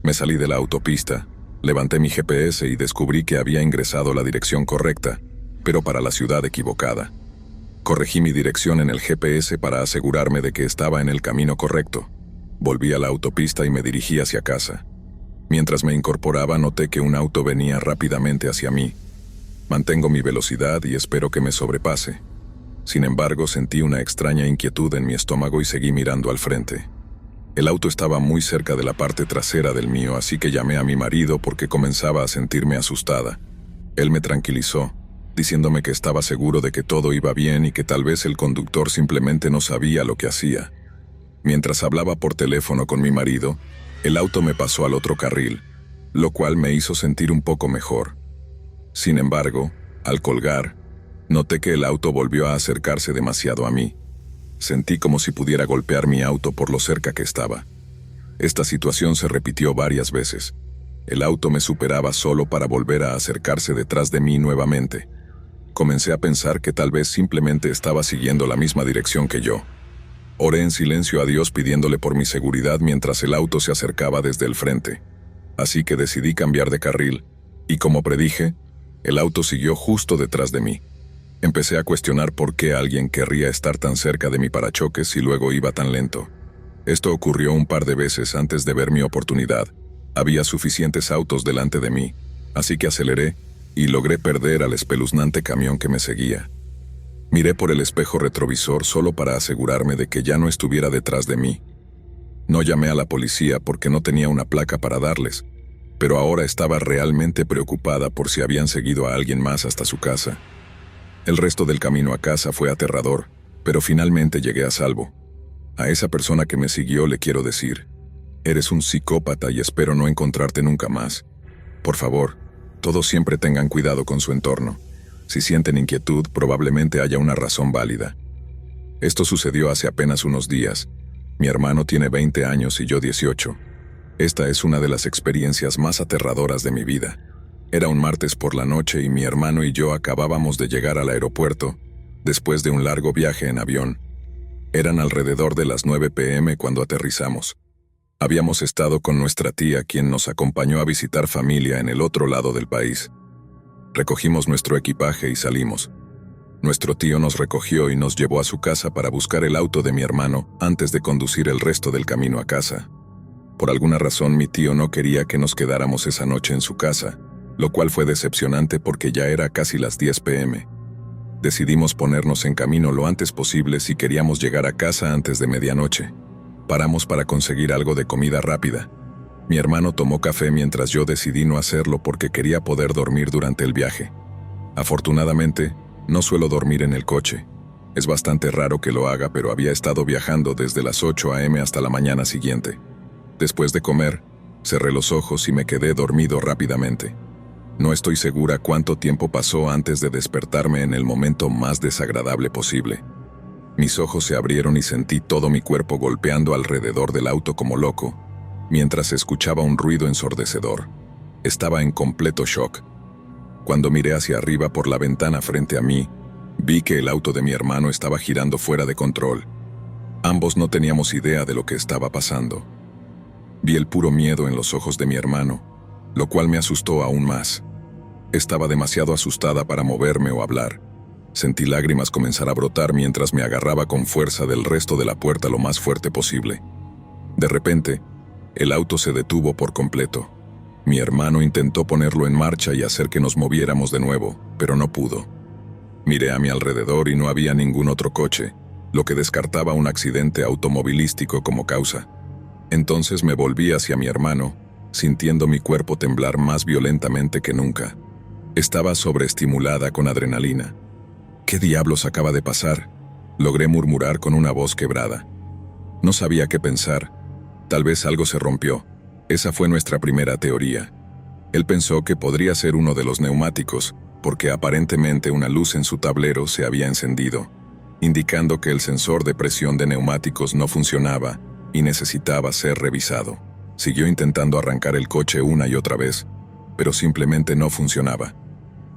Speaker 1: Me salí de la autopista, levanté mi GPS y descubrí que había ingresado la dirección correcta, pero para la ciudad equivocada. Corregí mi dirección en el GPS para asegurarme de que estaba en el camino correcto. Volví a la autopista y me dirigí hacia casa. Mientras me incorporaba, noté que un auto venía rápidamente hacia mí. Mantengo mi velocidad y espero que me sobrepase. Sin embargo, sentí una extraña inquietud en mi estómago y seguí mirando al frente. El auto estaba muy cerca de la parte trasera del mío, así que llamé a mi marido porque comenzaba a sentirme asustada. Él me tranquilizó, diciéndome que estaba seguro de que todo iba bien y que tal vez el conductor simplemente no sabía lo que hacía. Mientras hablaba por teléfono con mi marido, el auto me pasó al otro carril, lo cual me hizo sentir un poco mejor. Sin embargo, al colgar, noté que el auto volvió a acercarse demasiado a mí. Sentí como si pudiera golpear mi auto por lo cerca que estaba. Esta situación se repitió varias veces. El auto me superaba solo para volver a acercarse detrás de mí nuevamente. Comencé a pensar que tal vez simplemente estaba siguiendo la misma dirección que yo. Oré en silencio a Dios pidiéndole por mi seguridad mientras el auto se acercaba desde el frente. Así que decidí cambiar de carril, y como predije, el auto siguió justo detrás de mí. Empecé a cuestionar por qué alguien querría estar tan cerca de mi parachoques y luego iba tan lento. Esto ocurrió un par de veces antes de ver mi oportunidad. Había suficientes autos delante de mí, así que aceleré y logré perder al espeluznante camión que me seguía. Miré por el espejo retrovisor solo para asegurarme de que ya no estuviera detrás de mí. No llamé a la policía porque no tenía una placa para darles, pero ahora estaba realmente preocupada por si habían seguido a alguien más hasta su casa. El resto del camino a casa fue aterrador, pero finalmente llegué a salvo. A esa persona que me siguió le quiero decir: eres un psicópata y espero no encontrarte nunca más. Por favor, todos siempre tengan cuidado con su entorno. Si sienten inquietud, probablemente haya una razón válida. Esto sucedió hace apenas unos días. Mi hermano tiene 20 años y yo 18. Esta es una de las experiencias más aterradoras de mi vida. Era un martes por la noche y mi hermano y yo acabábamos de llegar al aeropuerto, después de un largo viaje en avión. Eran alrededor de las 9 p.m. cuando aterrizamos. Habíamos estado con nuestra tía, quien nos acompañó a visitar familia en el otro lado del país. Recogimos nuestro equipaje y salimos. Nuestro tío nos recogió y nos llevó a su casa para buscar el auto de mi hermano antes de conducir el resto del camino a casa. Por alguna razón mi tío no quería que nos quedáramos esa noche en su casa, lo cual fue decepcionante porque ya era casi las 10 p.m. Decidimos ponernos en camino lo antes posible si queríamos llegar a casa antes de medianoche. Paramos para conseguir algo de comida rápida. Mi hermano tomó café mientras yo decidí no hacerlo porque quería poder dormir durante el viaje. Afortunadamente, no suelo dormir en el coche. Es bastante raro que lo haga, pero había estado viajando desde las 8 a.m. hasta la mañana siguiente. Después de comer, cerré los ojos y me quedé dormido rápidamente. No estoy segura cuánto tiempo pasó antes de despertarme en el momento más desagradable posible. Mis ojos se abrieron y sentí todo mi cuerpo golpeando alrededor del auto como loco, mientras escuchaba un ruido ensordecedor. Estaba en completo shock. Cuando miré hacia arriba por la ventana frente a mí, vi que el auto de mi hermano estaba girando fuera de control. Ambos no teníamos idea de lo que estaba pasando. Vi el puro miedo en los ojos de mi hermano, lo cual me asustó aún más. Estaba demasiado asustada para moverme o hablar. Sentí lágrimas comenzar a brotar mientras me agarraba con fuerza del resto de la puerta lo más fuerte posible. De repente, el auto se detuvo por completo. Mi hermano intentó ponerlo en marcha y hacer que nos moviéramos de nuevo, pero no pudo. Miré a mi alrededor y no había ningún otro coche, lo que descartaba un accidente automovilístico como causa. Entonces me volví hacia mi hermano, sintiendo mi cuerpo temblar más violentamente que nunca. Estaba sobreestimulada con adrenalina. ¿Qué diablos acaba de pasar?, logré murmurar con una voz quebrada. No sabía qué pensar. Tal vez algo se rompió. Esa fue nuestra primera teoría. Él pensó que podría ser uno de los neumáticos, porque aparentemente una luz en su tablero se había encendido, indicando que el sensor de presión de neumáticos no funcionaba y necesitaba ser revisado. Siguió intentando arrancar el coche una y otra vez, pero simplemente no funcionaba.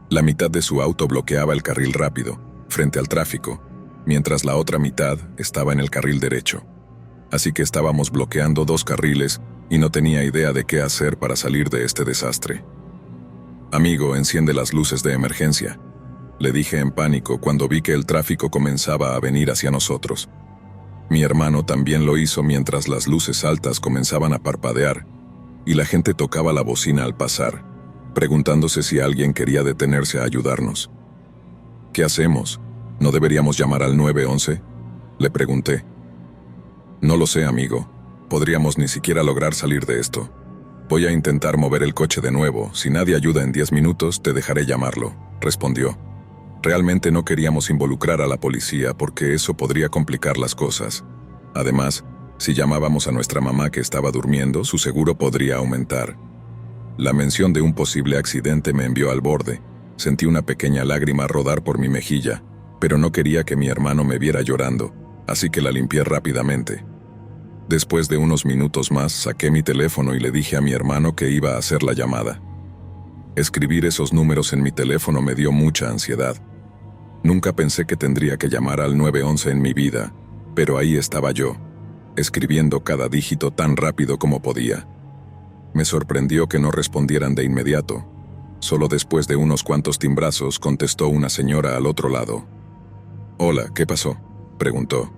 Speaker 1: La mitad de su auto bloqueaba el carril rápido, frente al tráfico, mientras la otra mitad estaba en el carril derecho. Así que estábamos bloqueando dos carriles y no tenía idea de qué hacer para salir de este desastre. «Amigo, enciende las luces de emergencia», le dije en pánico cuando vi que el tráfico comenzaba a venir hacia nosotros. Mi hermano también lo hizo mientras las luces altas comenzaban a parpadear y la gente tocaba la bocina al pasar, preguntándose si alguien quería detenerse a ayudarnos. «¿Qué hacemos? ¿No deberíamos llamar al 911?» le pregunté. «No lo sé, amigo. Podríamos ni siquiera lograr salir de esto. Voy a intentar mover el coche de nuevo. Si nadie ayuda en 10 minutos, te dejaré llamarlo», respondió. Realmente no queríamos involucrar a la policía porque eso podría complicar las cosas. Además, si llamábamos a nuestra mamá que estaba durmiendo, su seguro podría aumentar. La mención de un posible accidente me envió al borde. Sentí una pequeña lágrima rodar por mi mejilla, pero no quería que mi hermano me viera llorando, así que la limpié rápidamente. Después de unos minutos más, saqué mi teléfono y le dije a mi hermano que iba a hacer la llamada. Escribir esos números en mi teléfono me dio mucha ansiedad. Nunca pensé que tendría que llamar al 911 en mi vida, pero ahí estaba yo, escribiendo cada dígito tan rápido como podía. Me sorprendió que no respondieran de inmediato. Solo después de unos cuantos timbrazos contestó una señora al otro lado. «Hola, ¿qué pasó?», preguntó.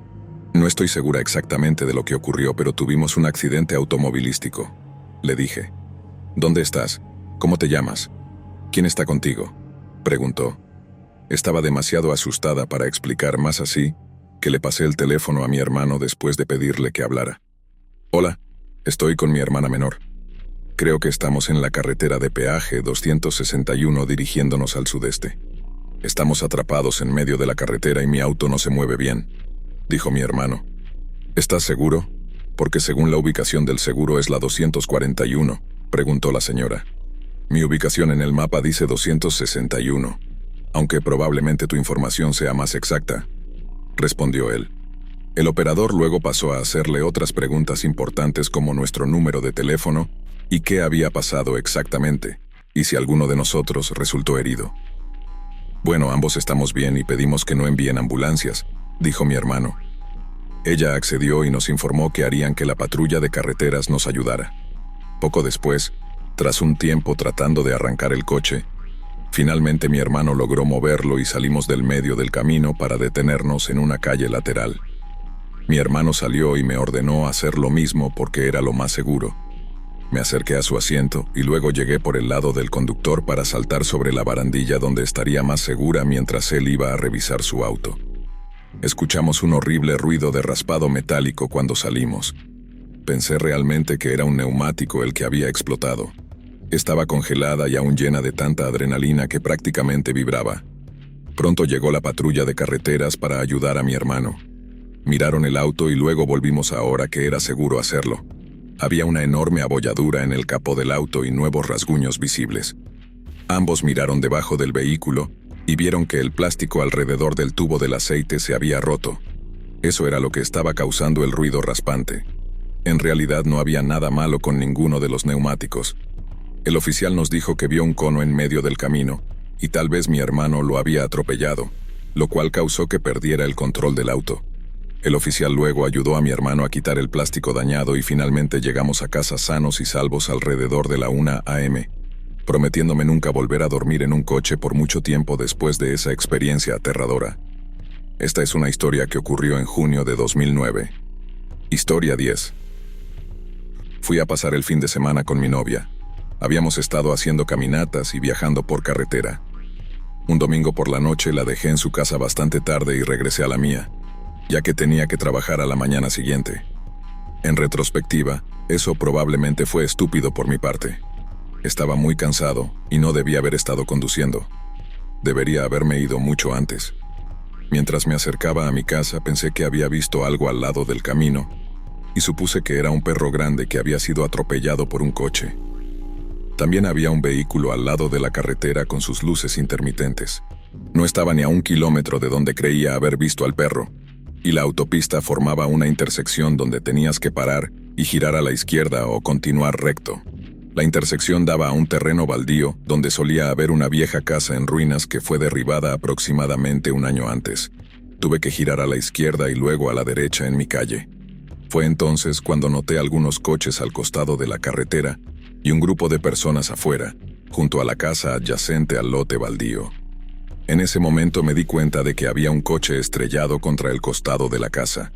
Speaker 1: «No estoy segura exactamente de lo que ocurrió, pero tuvimos un accidente automovilístico», le dije. «¿Dónde estás? ¿Cómo te llamas? ¿Quién está contigo?», preguntó. Estaba demasiado asustada para explicar más, así que le pasé el teléfono a mi hermano después de pedirle que hablara. «Hola, estoy con mi hermana menor. Creo que estamos en la carretera de peaje 261 dirigiéndonos al sudeste. Estamos atrapados en medio de la carretera y mi auto no se mueve bien», dijo mi hermano. «¿Estás seguro? Porque según la ubicación del seguro es la 241, preguntó la señora. «Mi ubicación en el mapa dice 261, aunque probablemente tu información sea más exacta», respondió él. El operador luego pasó a hacerle otras preguntas importantes como nuestro número de teléfono y qué había pasado exactamente, y si alguno de nosotros resultó herido. «Bueno, ambos estamos bien y pedimos que no envíen ambulancias», dijo mi hermano. Ella accedió y nos informó que harían que la patrulla de carreteras nos ayudara. Poco después, tras un tiempo tratando de arrancar el coche, finalmente mi hermano logró moverlo y salimos del medio del camino para detenernos en una calle lateral. Mi hermano salió y me ordenó hacer lo mismo porque era lo más seguro. Me acerqué a su asiento y luego llegué por el lado del conductor para saltar sobre la barandilla donde estaría más segura mientras él iba a revisar su auto. Escuchamos un horrible ruido de raspado metálico cuando salimos. Pensé realmente que era un neumático el que había explotado. Estaba congelada y aún llena de tanta adrenalina que prácticamente vibraba. Pronto llegó la patrulla de carreteras para ayudar a mi hermano. Miraron el auto y luego volvimos ahora que era seguro hacerlo. Había una enorme abolladura en el capó del auto y nuevos rasguños visibles. Ambos miraron debajo del vehículo y vieron que el plástico alrededor del tubo del aceite se había roto. Eso era lo que estaba causando el ruido raspante. En realidad no había nada malo con ninguno de los neumáticos. El oficial nos dijo que vio un cono en medio del camino y tal vez mi hermano lo había atropellado, lo cual causó que perdiera el control del auto. El oficial luego ayudó a mi hermano a quitar el plástico dañado y finalmente llegamos a casa sanos y salvos alrededor de la 1 a.m., prometiéndome nunca volver a dormir en un coche por mucho tiempo después de esa experiencia aterradora. Esta es una historia que ocurrió en junio de 2009. Historia 10. Fui a pasar el fin de semana con mi novia. Habíamos estado haciendo caminatas y viajando por carretera. Un domingo por la noche la dejé en su casa bastante tarde y regresé a la mía, ya que tenía que trabajar a la mañana siguiente. En retrospectiva, eso probablemente fue estúpido por mi parte. Estaba muy cansado y no debía haber estado conduciendo. Debería haberme ido mucho antes. Mientras me acercaba a mi casa, pensé que había visto algo al lado del camino y supuse que era un perro grande que había sido atropellado por un coche. También había un vehículo al lado de la carretera con sus luces intermitentes. No estaba ni a 1 kilómetro de donde creía haber visto al perro, y la autopista formaba una intersección donde tenías que parar y girar a la izquierda o continuar recto. La intersección daba a un terreno baldío donde solía haber una vieja casa en ruinas que fue derribada aproximadamente un año antes. Tuve que girar a la izquierda y luego a la derecha en mi calle. Fue entonces cuando noté algunos coches al costado de la carretera y un grupo de personas afuera, junto a la casa adyacente al lote baldío. En ese momento me di cuenta de que había un coche estrellado contra el costado de la casa.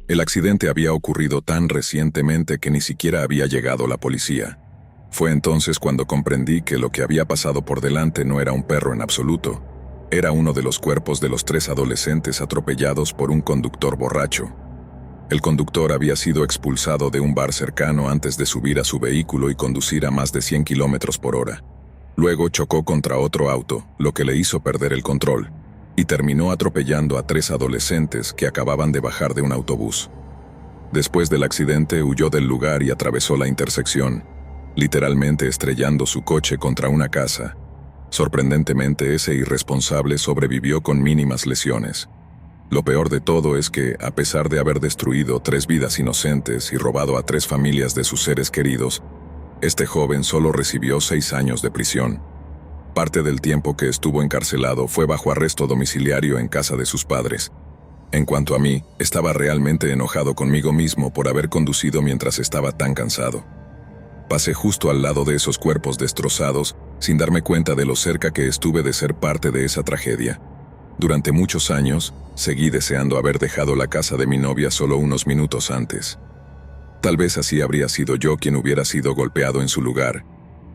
Speaker 1: El accidente había ocurrido tan recientemente que ni siquiera había llegado la policía. Fue entonces cuando comprendí que lo que había pasado por delante no era un perro en absoluto. Era uno de los cuerpos de los 3 adolescentes atropellados por un conductor borracho. El conductor había sido expulsado de un bar cercano antes de subir a su vehículo y conducir a más de 100 kilómetros por hora. Luego chocó contra otro auto, lo que le hizo perder el control, y terminó atropellando a 3 adolescentes que acababan de bajar de un autobús. Después del accidente huyó del lugar y atravesó la intersección, literalmente estrellando su coche contra una casa. Sorprendentemente, ese irresponsable sobrevivió con mínimas lesiones. Lo peor de todo es que, a pesar de haber destruido 3 vidas inocentes y robado a 3 familias de sus seres queridos, este joven solo recibió 6 años de prisión. Parte del tiempo que estuvo encarcelado fue bajo arresto domiciliario en casa de sus padres. En cuanto a mí, estaba realmente enojado conmigo mismo por haber conducido mientras estaba tan cansado. Pasé justo al lado de esos cuerpos destrozados, sin darme cuenta de lo cerca que estuve de ser parte de esa tragedia. Durante muchos años, seguí deseando haber dejado la casa de mi novia solo unos minutos antes. Tal vez así habría sido yo quien hubiera sido golpeado en su lugar,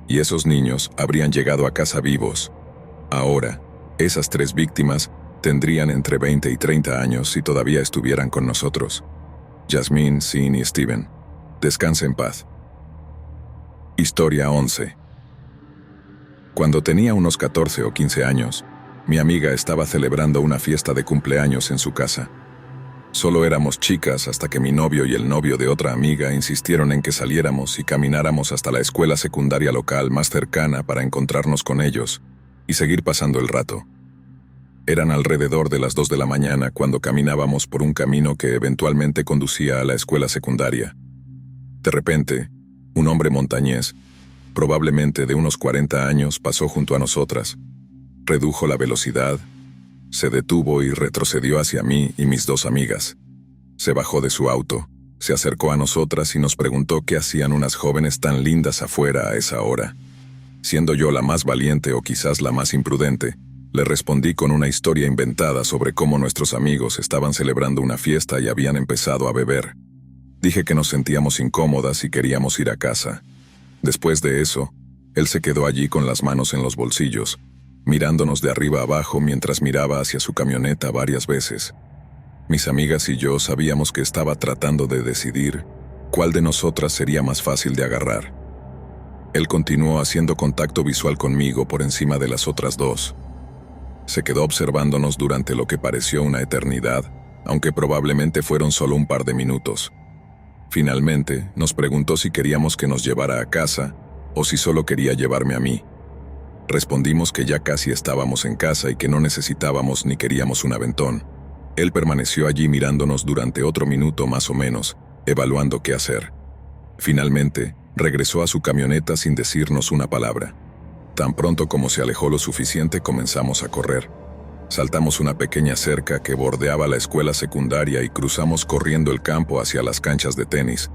Speaker 1: y esos niños habrían llegado a casa vivos. Ahora, esas 3 víctimas tendrían entre 20 y 30 años si todavía estuvieran con nosotros. Jasmine, Sin y Steven. Descanse en paz. Historia 11. Cuando tenía unos 14 o 15 años, mi amiga estaba celebrando una fiesta de cumpleaños en su casa. Solo éramos chicas hasta que mi novio y el novio de otra amiga insistieron en que saliéramos y camináramos hasta la escuela secundaria local más cercana para encontrarnos con ellos y seguir pasando el rato. Eran alrededor de las 2 de la mañana cuando caminábamos por un camino que eventualmente conducía a la escuela secundaria. De repente, un hombre montañés, probablemente de unos 40 años, pasó junto a nosotras. Redujo la velocidad, se detuvo y retrocedió hacia mí y mis 2 amigas. Se bajó de su auto, se acercó a nosotras y nos preguntó qué hacían unas jóvenes tan lindas afuera a esa hora. Siendo yo la más valiente o quizás la más imprudente, le respondí con una historia inventada sobre cómo nuestros amigos estaban celebrando una fiesta y habían empezado a beber. Dije que nos sentíamos incómodas y queríamos ir a casa. Después de eso, él se quedó allí con las manos en los bolsillos, mirándonos de arriba abajo mientras miraba hacia su camioneta varias veces. Mis amigas y yo sabíamos que estaba tratando de decidir cuál de nosotras sería más fácil de agarrar. Él continuó haciendo contacto visual conmigo por encima de las otras 2. Se quedó observándonos durante lo que pareció una eternidad, aunque probablemente fueron solo un par de minutos. Finalmente, nos preguntó si queríamos que nos llevara a casa o si solo quería llevarme a mí. Respondimos que ya casi estábamos en casa y que no necesitábamos ni queríamos un aventón. Él permaneció allí mirándonos durante otro minuto más o menos, evaluando qué hacer. Finalmente, regresó a su camioneta sin decirnos una palabra. Tan pronto como se alejó lo suficiente, comenzamos a correr. Saltamos una pequeña cerca que bordeaba la escuela secundaria y cruzamos corriendo el campo hacia las canchas de tenis,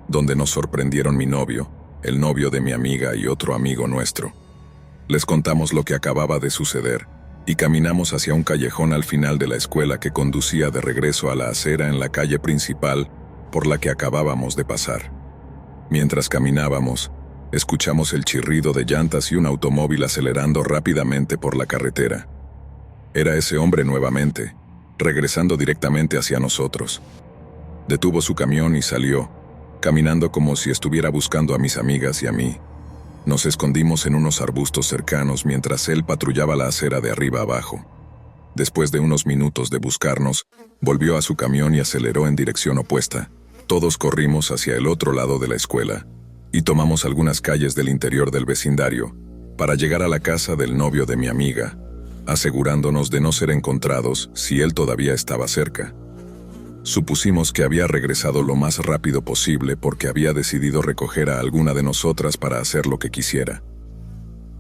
Speaker 1: donde nos sorprendieron mi novio, el novio de mi amiga y otro amigo nuestro. Les contamos lo que acababa de suceder, y caminamos hacia un callejón al final de la escuela que conducía de regreso a la acera en la calle principal por la que acabábamos de pasar. Mientras caminábamos, escuchamos el chirrido de llantas y un automóvil acelerando rápidamente por la carretera. Era ese hombre nuevamente, regresando directamente hacia nosotros. Detuvo su camión y salió, caminando como si estuviera buscando a mis amigas y a mí. Nos escondimos en unos arbustos cercanos mientras él patrullaba la acera de arriba abajo. Después de unos minutos de buscarnos, volvió a su camión y aceleró en dirección opuesta. Todos corrimos hacia el otro lado de la escuela. y tomamos algunas calles del interior del vecindario para llegar a la casa del novio de mi amiga, asegurándonos de no ser encontrados si él todavía estaba cerca. Supusimos que había regresado lo más rápido posible porque había decidido recoger a alguna de nosotras para hacer lo que quisiera.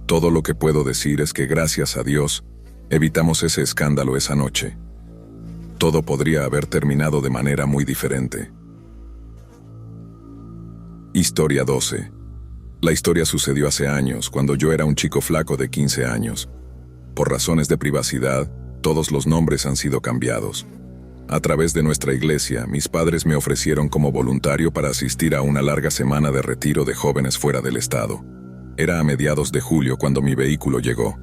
Speaker 1: Todo lo que puedo decir es que gracias a Dios, evitamos ese escándalo esa noche. Todo podría haber terminado de manera muy diferente. Historia 12. La historia sucedió hace años, cuando yo era un chico flaco de 15 años. Por razones de privacidad, todos los nombres han sido cambiados. A través de nuestra iglesia, mis padres me ofrecieron como voluntario para asistir a una larga semana de retiro de jóvenes fuera del estado. Era a mediados de julio cuando mi vehículo llegó.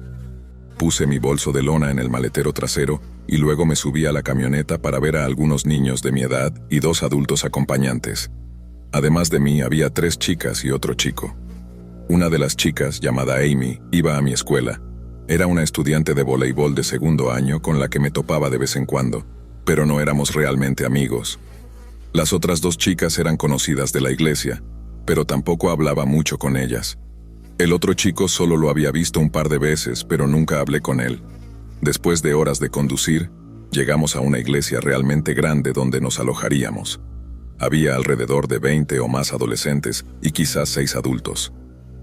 Speaker 1: Puse mi bolso de lona en el maletero trasero y luego me subí a la camioneta para ver a algunos niños de mi edad y 2 adultos acompañantes. Además de mí había 3 chicas y otro chico. Una de las chicas, llamada Amy, iba a mi escuela. Era una estudiante de voleibol de segundo año con la que me topaba de vez en cuando, pero no éramos realmente amigos. Las otras 2 chicas eran conocidas de la iglesia, pero tampoco hablaba mucho con ellas. El otro chico solo lo había visto un par de veces, pero nunca hablé con él. Después de horas de conducir, llegamos a una iglesia realmente grande donde nos alojaríamos. Había alrededor de 20 o más adolescentes y quizás 6 adultos.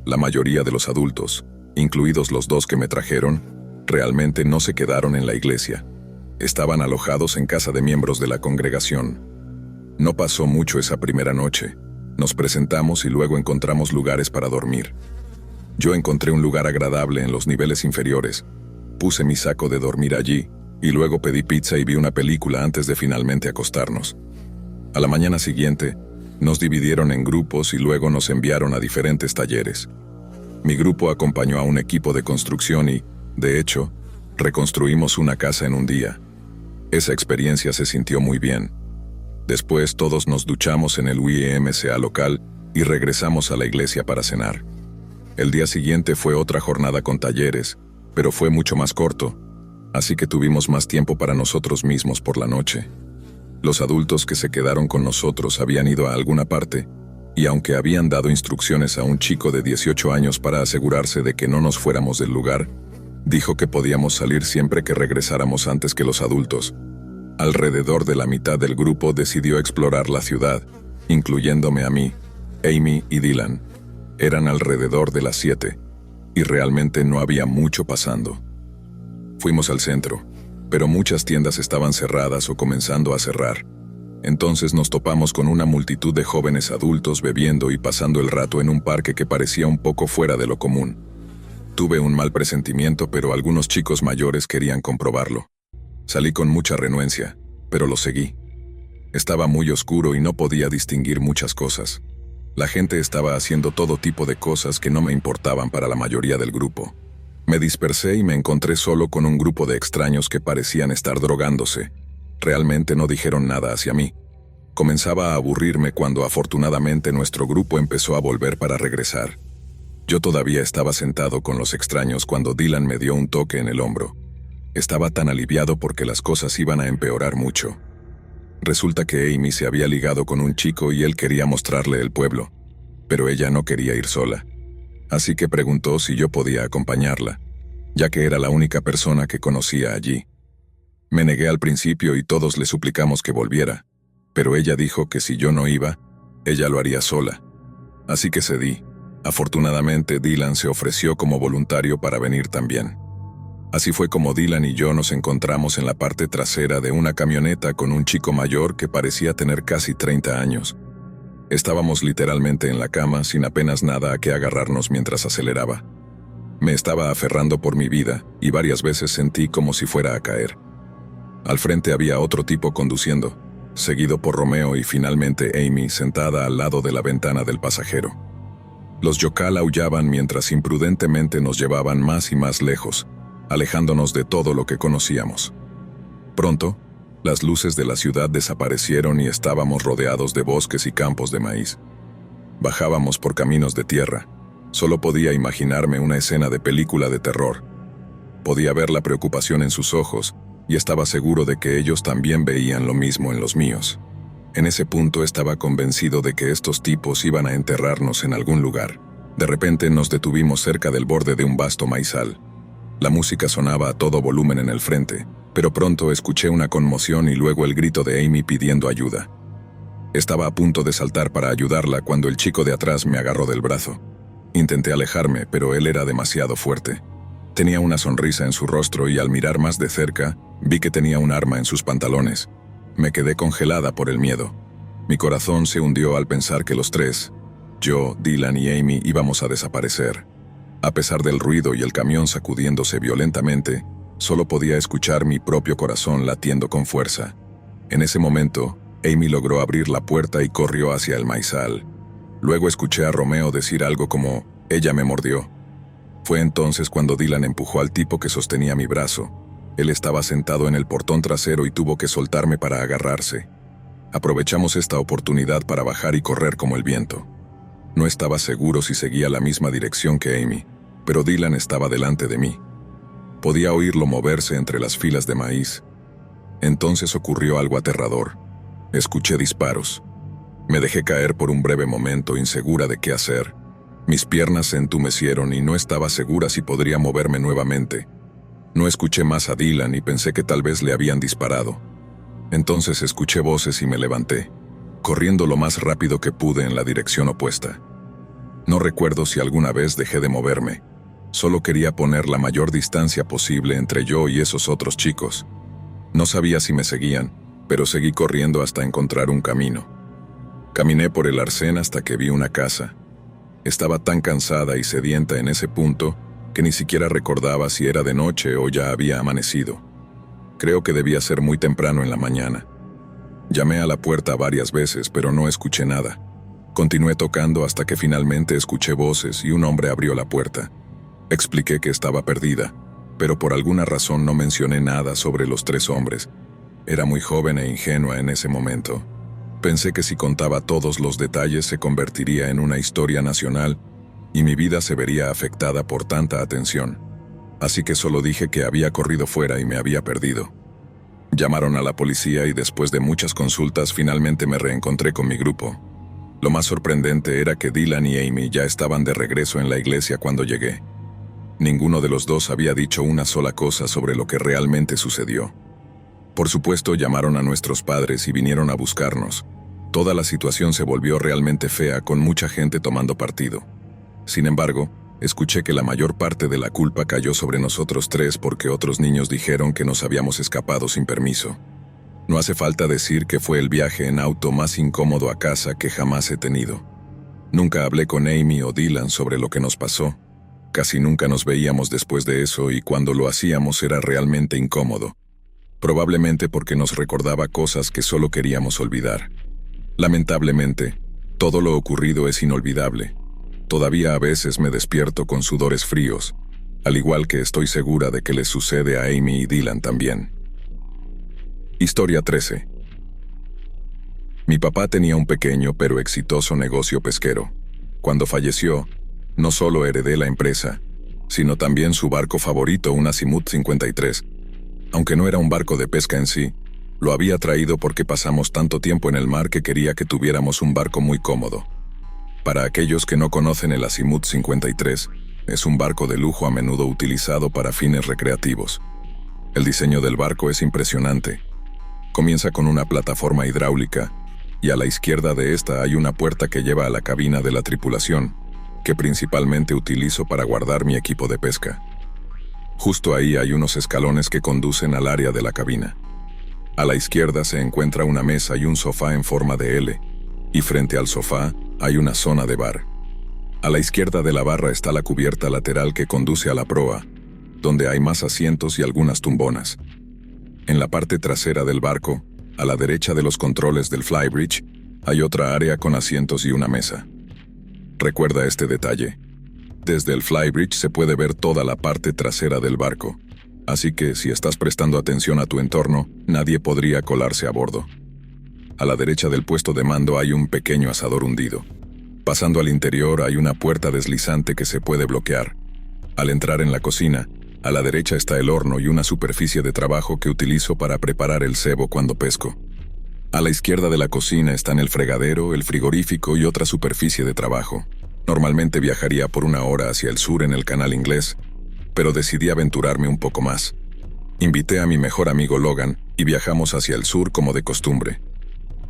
Speaker 1: La mayoría de los adultos, incluidos los 2 que me trajeron, realmente no se quedaron en la iglesia. Estaban alojados en casa de miembros de la congregación. No pasó mucho esa primera noche. Nos presentamos y luego encontramos lugares para dormir. Yo encontré un lugar agradable en los niveles inferiores. Puse mi saco de dormir allí y luego pedí pizza y vi una película antes de finalmente acostarnos. A la mañana siguiente, nos dividieron en grupos y luego nos enviaron a diferentes talleres. Mi grupo acompañó a un equipo de construcción y, de hecho, reconstruimos una casa en un día. Esa experiencia se sintió muy bien. Después todos nos duchamos en el YMCA local y regresamos a la iglesia para cenar. El día siguiente fue otra jornada con talleres, pero fue mucho más corto, así que tuvimos más tiempo para nosotros mismos por la noche. Los adultos que se quedaron con nosotros habían ido a alguna parte, y aunque habían dado instrucciones a un chico de 18 años para asegurarse de que no nos fuéramos del lugar, dijo que podíamos salir siempre que regresáramos antes que los adultos. Alrededor de la mitad del grupo decidió explorar la ciudad, incluyéndome a mí, Amy y Dylan. Eran alrededor de las 7, y realmente no había mucho pasando. Fuimos al centro, pero muchas tiendas estaban cerradas o comenzando a cerrar. Entonces nos topamos con una multitud de jóvenes adultos bebiendo y pasando el rato en un parque que parecía un poco fuera de lo común. Tuve un mal presentimiento, pero algunos chicos mayores querían comprobarlo. Salí con mucha renuencia, pero lo seguí. Estaba muy oscuro y no podía distinguir muchas cosas. La gente estaba haciendo todo tipo de cosas que no me importaban para la mayoría del grupo. Me dispersé y me encontré solo con un grupo de extraños que parecían estar drogándose. Realmente no dijeron nada hacia mí. Comenzaba a aburrirme cuando afortunadamente nuestro grupo empezó a volver para regresar. Yo todavía estaba sentado con los extraños cuando Dylan me dio un toque en el hombro. Estaba tan aliviado porque las cosas iban a empeorar mucho. Resulta que Amy se había ligado con un chico y él quería mostrarle el pueblo, pero ella no quería ir sola. Así que preguntó si yo podía acompañarla, ya que era la única persona que conocía allí. Me negué al principio y todos le suplicamos que volviera, pero ella dijo que si yo no iba, ella lo haría sola. Así que cedí. Afortunadamente, Dylan se ofreció como voluntario para venir también. Así fue como Dylan y yo nos encontramos en la parte trasera de una camioneta con un chico mayor que parecía tener casi 30 años. Estábamos literalmente en la cama sin apenas nada a qué agarrarnos mientras aceleraba. Me estaba aferrando por mi vida y varias veces sentí como si fuera a caer. Al frente había otro tipo conduciendo, seguido por Romeo y finalmente Amy sentada al lado de la ventana del pasajero. Los yocal aullaban mientras imprudentemente nos llevaban más y más lejos, alejándonos de todo lo que conocíamos. Pronto, las luces de la ciudad desaparecieron y estábamos rodeados de bosques y campos de maíz. Bajábamos por caminos de tierra. Solo podía imaginarme una escena de película de terror. Podía ver la preocupación en sus ojos y estaba seguro de que ellos también veían lo mismo en los míos. En ese punto estaba convencido de que estos tipos iban a enterrarnos en algún lugar. De repente nos detuvimos cerca del borde de un vasto maizal. La música sonaba a todo volumen en el frente, pero pronto escuché una conmoción y luego el grito de Amy pidiendo ayuda. Estaba a punto de saltar para ayudarla cuando el chico de atrás me agarró del brazo. Intenté alejarme, pero él era demasiado fuerte. Tenía una sonrisa en su rostro y al mirar más de cerca, vi que tenía un arma en sus pantalones. Me quedé congelada por el miedo. Mi corazón se hundió al pensar que los tres, yo, Dylan y Amy, íbamos a desaparecer. A pesar del ruido y el camión sacudiéndose violentamente, solo podía escuchar mi propio corazón latiendo con fuerza. En ese momento, Amy logró abrir la puerta y corrió hacia el maizal. Luego escuché a Romeo decir algo como, «Ella me mordió». Fue entonces cuando Dylan empujó al tipo que sostenía mi brazo. Él estaba sentado en el portón trasero y tuvo que soltarme para agarrarse. Aprovechamos esta oportunidad para bajar y correr como el viento. No estaba seguro si seguía la misma dirección que Amy, pero Dylan estaba delante de mí. Podía oírlo moverse entre las filas de maíz. Entonces ocurrió algo aterrador. Escuché disparos. Me dejé caer por un breve momento, insegura de qué hacer. Mis piernas se entumecieron y no estaba segura si podría moverme nuevamente. No escuché más a Dylan y pensé que tal vez le habían disparado. Entonces escuché voces y me levanté, corriendo lo más rápido que pude en la dirección opuesta. No recuerdo si alguna vez dejé de moverme. Solo quería poner la mayor distancia posible entre yo y esos otros chicos. No sabía si me seguían, pero seguí corriendo hasta encontrar un camino. Caminé por el arcén hasta que vi una casa. Estaba tan cansada y sedienta en ese punto que ni siquiera recordaba si era de noche o ya había amanecido. Creo que debía ser muy temprano en la mañana. Llamé a la puerta varias veces, pero no escuché nada. Continué tocando hasta que finalmente escuché voces y un hombre abrió la puerta. Expliqué que estaba perdida, pero por alguna razón no mencioné nada sobre los tres hombres. Era muy joven e ingenua en ese momento. Pensé que si contaba todos los detalles se convertiría en una historia nacional y mi vida se vería afectada por tanta atención. Así que solo dije que había corrido fuera y me había perdido. Llamaron a la policía y después de muchas consultas finalmente me reencontré con mi grupo. Lo más sorprendente era que Dylan y Amy ya estaban de regreso en la iglesia cuando llegué. Ninguno de los dos había dicho una sola cosa sobre lo que realmente sucedió. Por supuesto, llamaron a nuestros padres y vinieron a buscarnos. Toda la situación se volvió realmente fea, con mucha gente tomando partido. Sin embargo, escuché que la mayor parte de la culpa cayó sobre nosotros tres porque otros niños dijeron que nos habíamos escapado sin permiso. No hace falta decir que fue el viaje en auto más incómodo a casa que jamás he tenido. Nunca hablé con Amy o Dylan sobre lo que nos pasó. Casi nunca nos veíamos después de eso y cuando lo hacíamos era realmente incómodo. Probablemente porque nos recordaba cosas que solo queríamos olvidar. Lamentablemente, todo lo ocurrido es inolvidable. Todavía a veces me despierto con sudores fríos, al igual que estoy segura de que les sucede a Amy y Dylan también. Historia 13. Mi papá tenía un pequeño pero exitoso negocio pesquero. Cuando falleció, no solo heredé la empresa, sino también su barco favorito, un Azimut 53. Aunque no era un barco de pesca en sí, lo había traído porque pasamos tanto tiempo en el mar que quería que tuviéramos un barco muy cómodo. Para aquellos que no conocen, el Azimut 53 es un barco de lujo a menudo utilizado para fines recreativos. El diseño del barco es impresionante. Comienza con una plataforma hidráulica, y a la izquierda de esta hay una puerta que lleva a la cabina de la tripulación, que principalmente utilizo para guardar mi equipo de pesca. Justo ahí hay unos escalones que conducen al área de la cabina. A la izquierda se encuentra una mesa y un sofá en forma de L, y frente al sofá hay una zona de bar. A la izquierda de la barra está la cubierta lateral que conduce a la proa, donde hay más asientos y algunas tumbonas. En la parte trasera del barco, a la derecha de los controles del flybridge, hay otra área con asientos y una mesa. Recuerda este detalle. Desde el flybridge se puede ver toda la parte trasera del barco, así que si estás prestando atención a tu entorno, nadie podría colarse a bordo. A la derecha del puesto de mando hay un pequeño asador hundido. Pasando al interior hay una puerta deslizante que se puede bloquear. Al entrar en la cocina, a la derecha está el horno y una superficie de trabajo que utilizo para preparar el cebo cuando pesco. A la izquierda de la cocina están el fregadero, el frigorífico y otra superficie de trabajo. Normalmente viajaría por 1 hora hacia el sur en el canal inglés, pero decidí aventurarme un poco más. Invité a mi mejor amigo Logan y viajamos hacia el sur como de costumbre.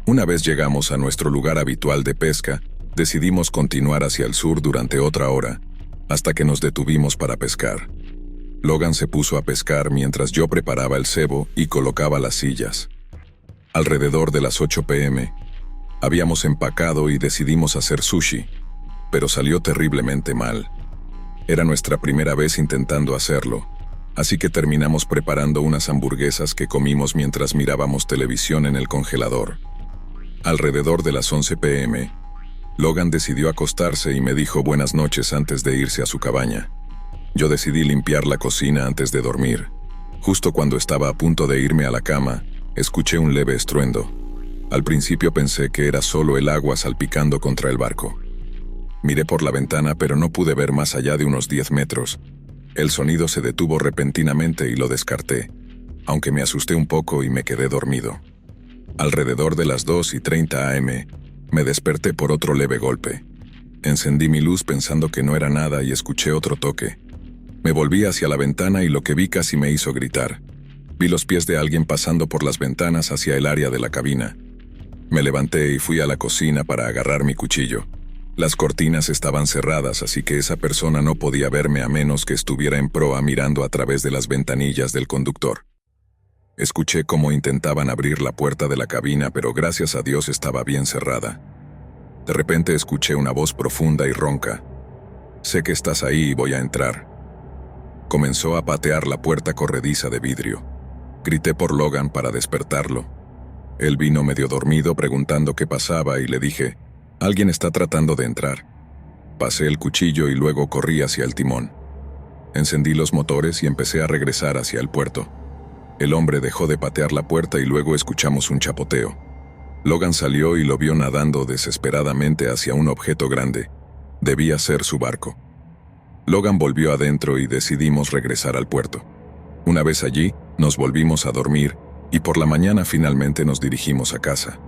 Speaker 1: Una vez llegamos a nuestro lugar habitual de pesca, decidimos continuar hacia el sur durante otra hora, hasta que nos detuvimos para pescar. Logan se puso a pescar mientras yo preparaba el cebo y colocaba las sillas. Alrededor de las 8 p.m., habíamos empacado y decidimos hacer sushi, pero salió terriblemente mal. Era nuestra primera vez intentando hacerlo, así que terminamos preparando unas hamburguesas que comimos mientras mirábamos televisión en el congelador. Alrededor de las 11 p.m., Logan decidió acostarse y me dijo buenas noches antes de irse a su cabaña. Yo decidí limpiar la cocina antes de dormir. Justo cuando estaba a punto de irme a la cama, escuché un leve estruendo. Al principio pensé que era solo el agua salpicando contra el barco. Miré por la ventana, pero no pude ver más allá de unos 10 metros. El sonido se detuvo repentinamente y lo descarté, aunque me asusté un poco y me quedé dormido. Alrededor de las 2:30 a.m., me desperté por otro leve golpe. Encendí mi luz pensando que no era nada y escuché otro toque. Me volví hacia la ventana y lo que vi casi me hizo gritar. Vi los pies de alguien pasando por las ventanas hacia el área de la cabina. Me levanté y fui a la cocina para agarrar mi cuchillo. Las cortinas estaban cerradas, así que esa persona no podía verme a menos que estuviera en proa mirando a través de las ventanillas del conductor. Escuché cómo intentaban abrir la puerta de la cabina, pero gracias a Dios estaba bien cerrada. De repente escuché una voz profunda y ronca. «Sé que estás ahí y voy a entrar». Comenzó a patear la puerta corrediza de vidrio. Grité por Logan para despertarlo. Él vino medio dormido preguntando qué pasaba y le dije, «Alguien está tratando de entrar». Pasé el cuchillo y luego corrí hacia el timón. Encendí los motores y empecé a regresar hacia el puerto. El hombre dejó de patear la puerta y luego escuchamos un chapoteo. Logan salió y lo vio nadando desesperadamente hacia un objeto grande. Debía ser su barco. Logan volvió adentro y decidimos regresar al puerto. Una vez allí, nos volvimos a dormir y por la mañana finalmente nos dirigimos a casa.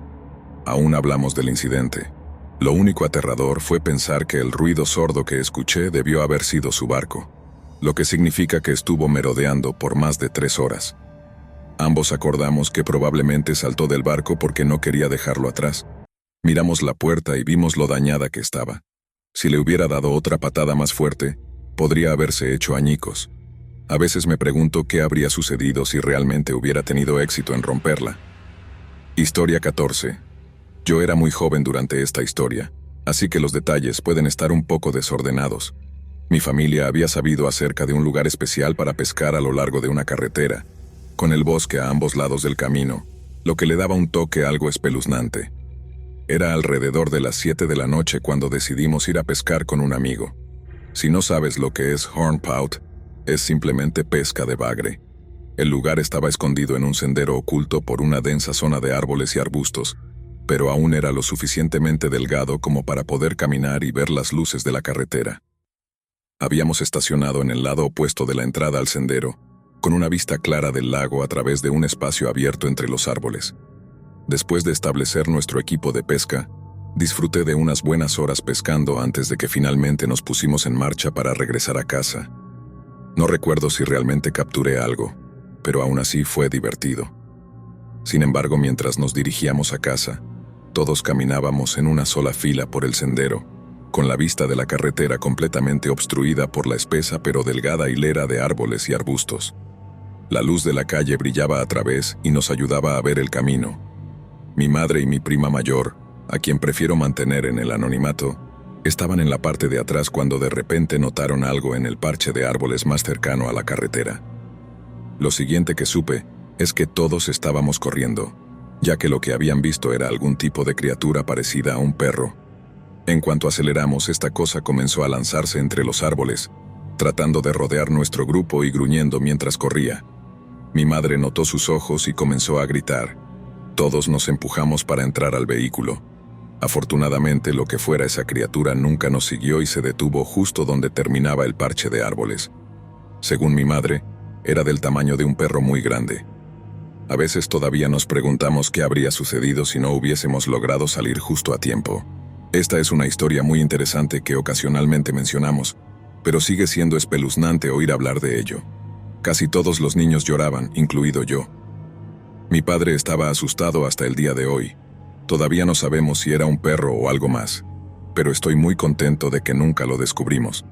Speaker 1: Aún hablamos del incidente. Lo único aterrador fue pensar que el ruido sordo que escuché debió haber sido su barco, lo que significa que estuvo merodeando por más de 3 horas. Ambos acordamos que probablemente saltó del barco porque no quería dejarlo atrás. Miramos la puerta y vimos lo dañada que estaba. Si le hubiera dado otra patada más fuerte, podría haberse hecho añicos. A veces me pregunto qué habría sucedido si realmente hubiera tenido éxito en romperla. Historia 14. Yo era muy joven durante esta historia, así que los detalles pueden estar un poco desordenados. Mi familia había sabido acerca de un lugar especial para pescar a lo largo de una carretera, con el bosque a ambos lados del camino, lo que le daba un toque algo espeluznante. Era alrededor de las 7 de la noche cuando decidimos ir a pescar con un amigo. Si no sabes lo que es hornpout, es simplemente pesca de bagre. El lugar estaba escondido en un sendero oculto por una densa zona de árboles y arbustos, pero aún era lo suficientemente delgado como para poder caminar y ver las luces de la carretera. Habíamos estacionado en el lado opuesto de la entrada al sendero, con una vista clara del lago a través de un espacio abierto entre los árboles. Después de establecer nuestro equipo de pesca, disfruté de unas buenas horas pescando antes de que finalmente nos pusimos en marcha para regresar a casa. No recuerdo si realmente capturé algo, pero aún así fue divertido. Sin embargo, mientras nos dirigíamos a casa, todos caminábamos en una sola fila por el sendero, con la vista de la carretera completamente obstruida por la espesa pero delgada hilera de árboles y arbustos. La luz de la calle brillaba a través y nos ayudaba a ver el camino. Mi madre y mi prima mayor, a quien prefiero mantener en el anonimato, estaban en la parte de atrás cuando de repente notaron algo en el parche de árboles más cercano a la carretera. Lo siguiente que supe es que todos estábamos corriendo, ya que lo que habían visto era algún tipo de criatura parecida a un perro. En cuanto aceleramos, esta cosa comenzó a lanzarse entre los árboles, tratando de rodear nuestro grupo y gruñendo mientras corría. Mi madre notó sus ojos y comenzó a gritar. Todos nos empujamos para entrar al vehículo. Afortunadamente, lo que fuera esa criatura nunca nos siguió y se detuvo justo donde terminaba el parche de árboles. Según mi madre, era del tamaño de un perro muy grande. A veces todavía nos preguntamos qué habría sucedido si no hubiésemos logrado salir justo a tiempo. Esta es una historia muy interesante que ocasionalmente mencionamos, pero sigue siendo espeluznante oír hablar de ello. Casi todos los niños lloraban, incluido yo. Mi padre estaba asustado hasta el día de hoy. Todavía no sabemos si era un perro o algo más, pero estoy muy contento de que nunca lo descubrimos.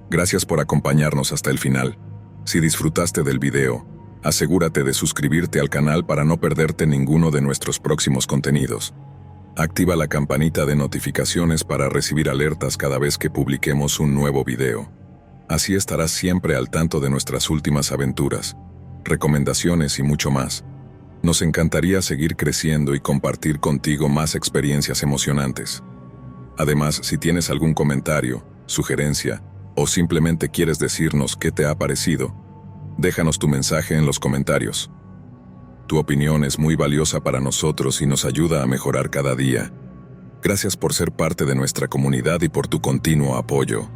Speaker 1: Gracias por acompañarnos hasta el final. Si disfrutaste del video, asegúrate de suscribirte al canal para no perderte ninguno de nuestros próximos contenidos. Activa la campanita de notificaciones para recibir alertas cada vez que publiquemos un nuevo video. Así estarás siempre al tanto de nuestras últimas aventuras, recomendaciones y mucho más. Nos encantaría seguir creciendo y compartir contigo más experiencias emocionantes. Además, si tienes algún comentario, sugerencia, o simplemente quieres decirnos qué te ha parecido, déjanos tu mensaje en los comentarios. Tu opinión es muy valiosa para nosotros y nos ayuda a mejorar cada día. Gracias por ser parte de nuestra comunidad y por tu continuo apoyo.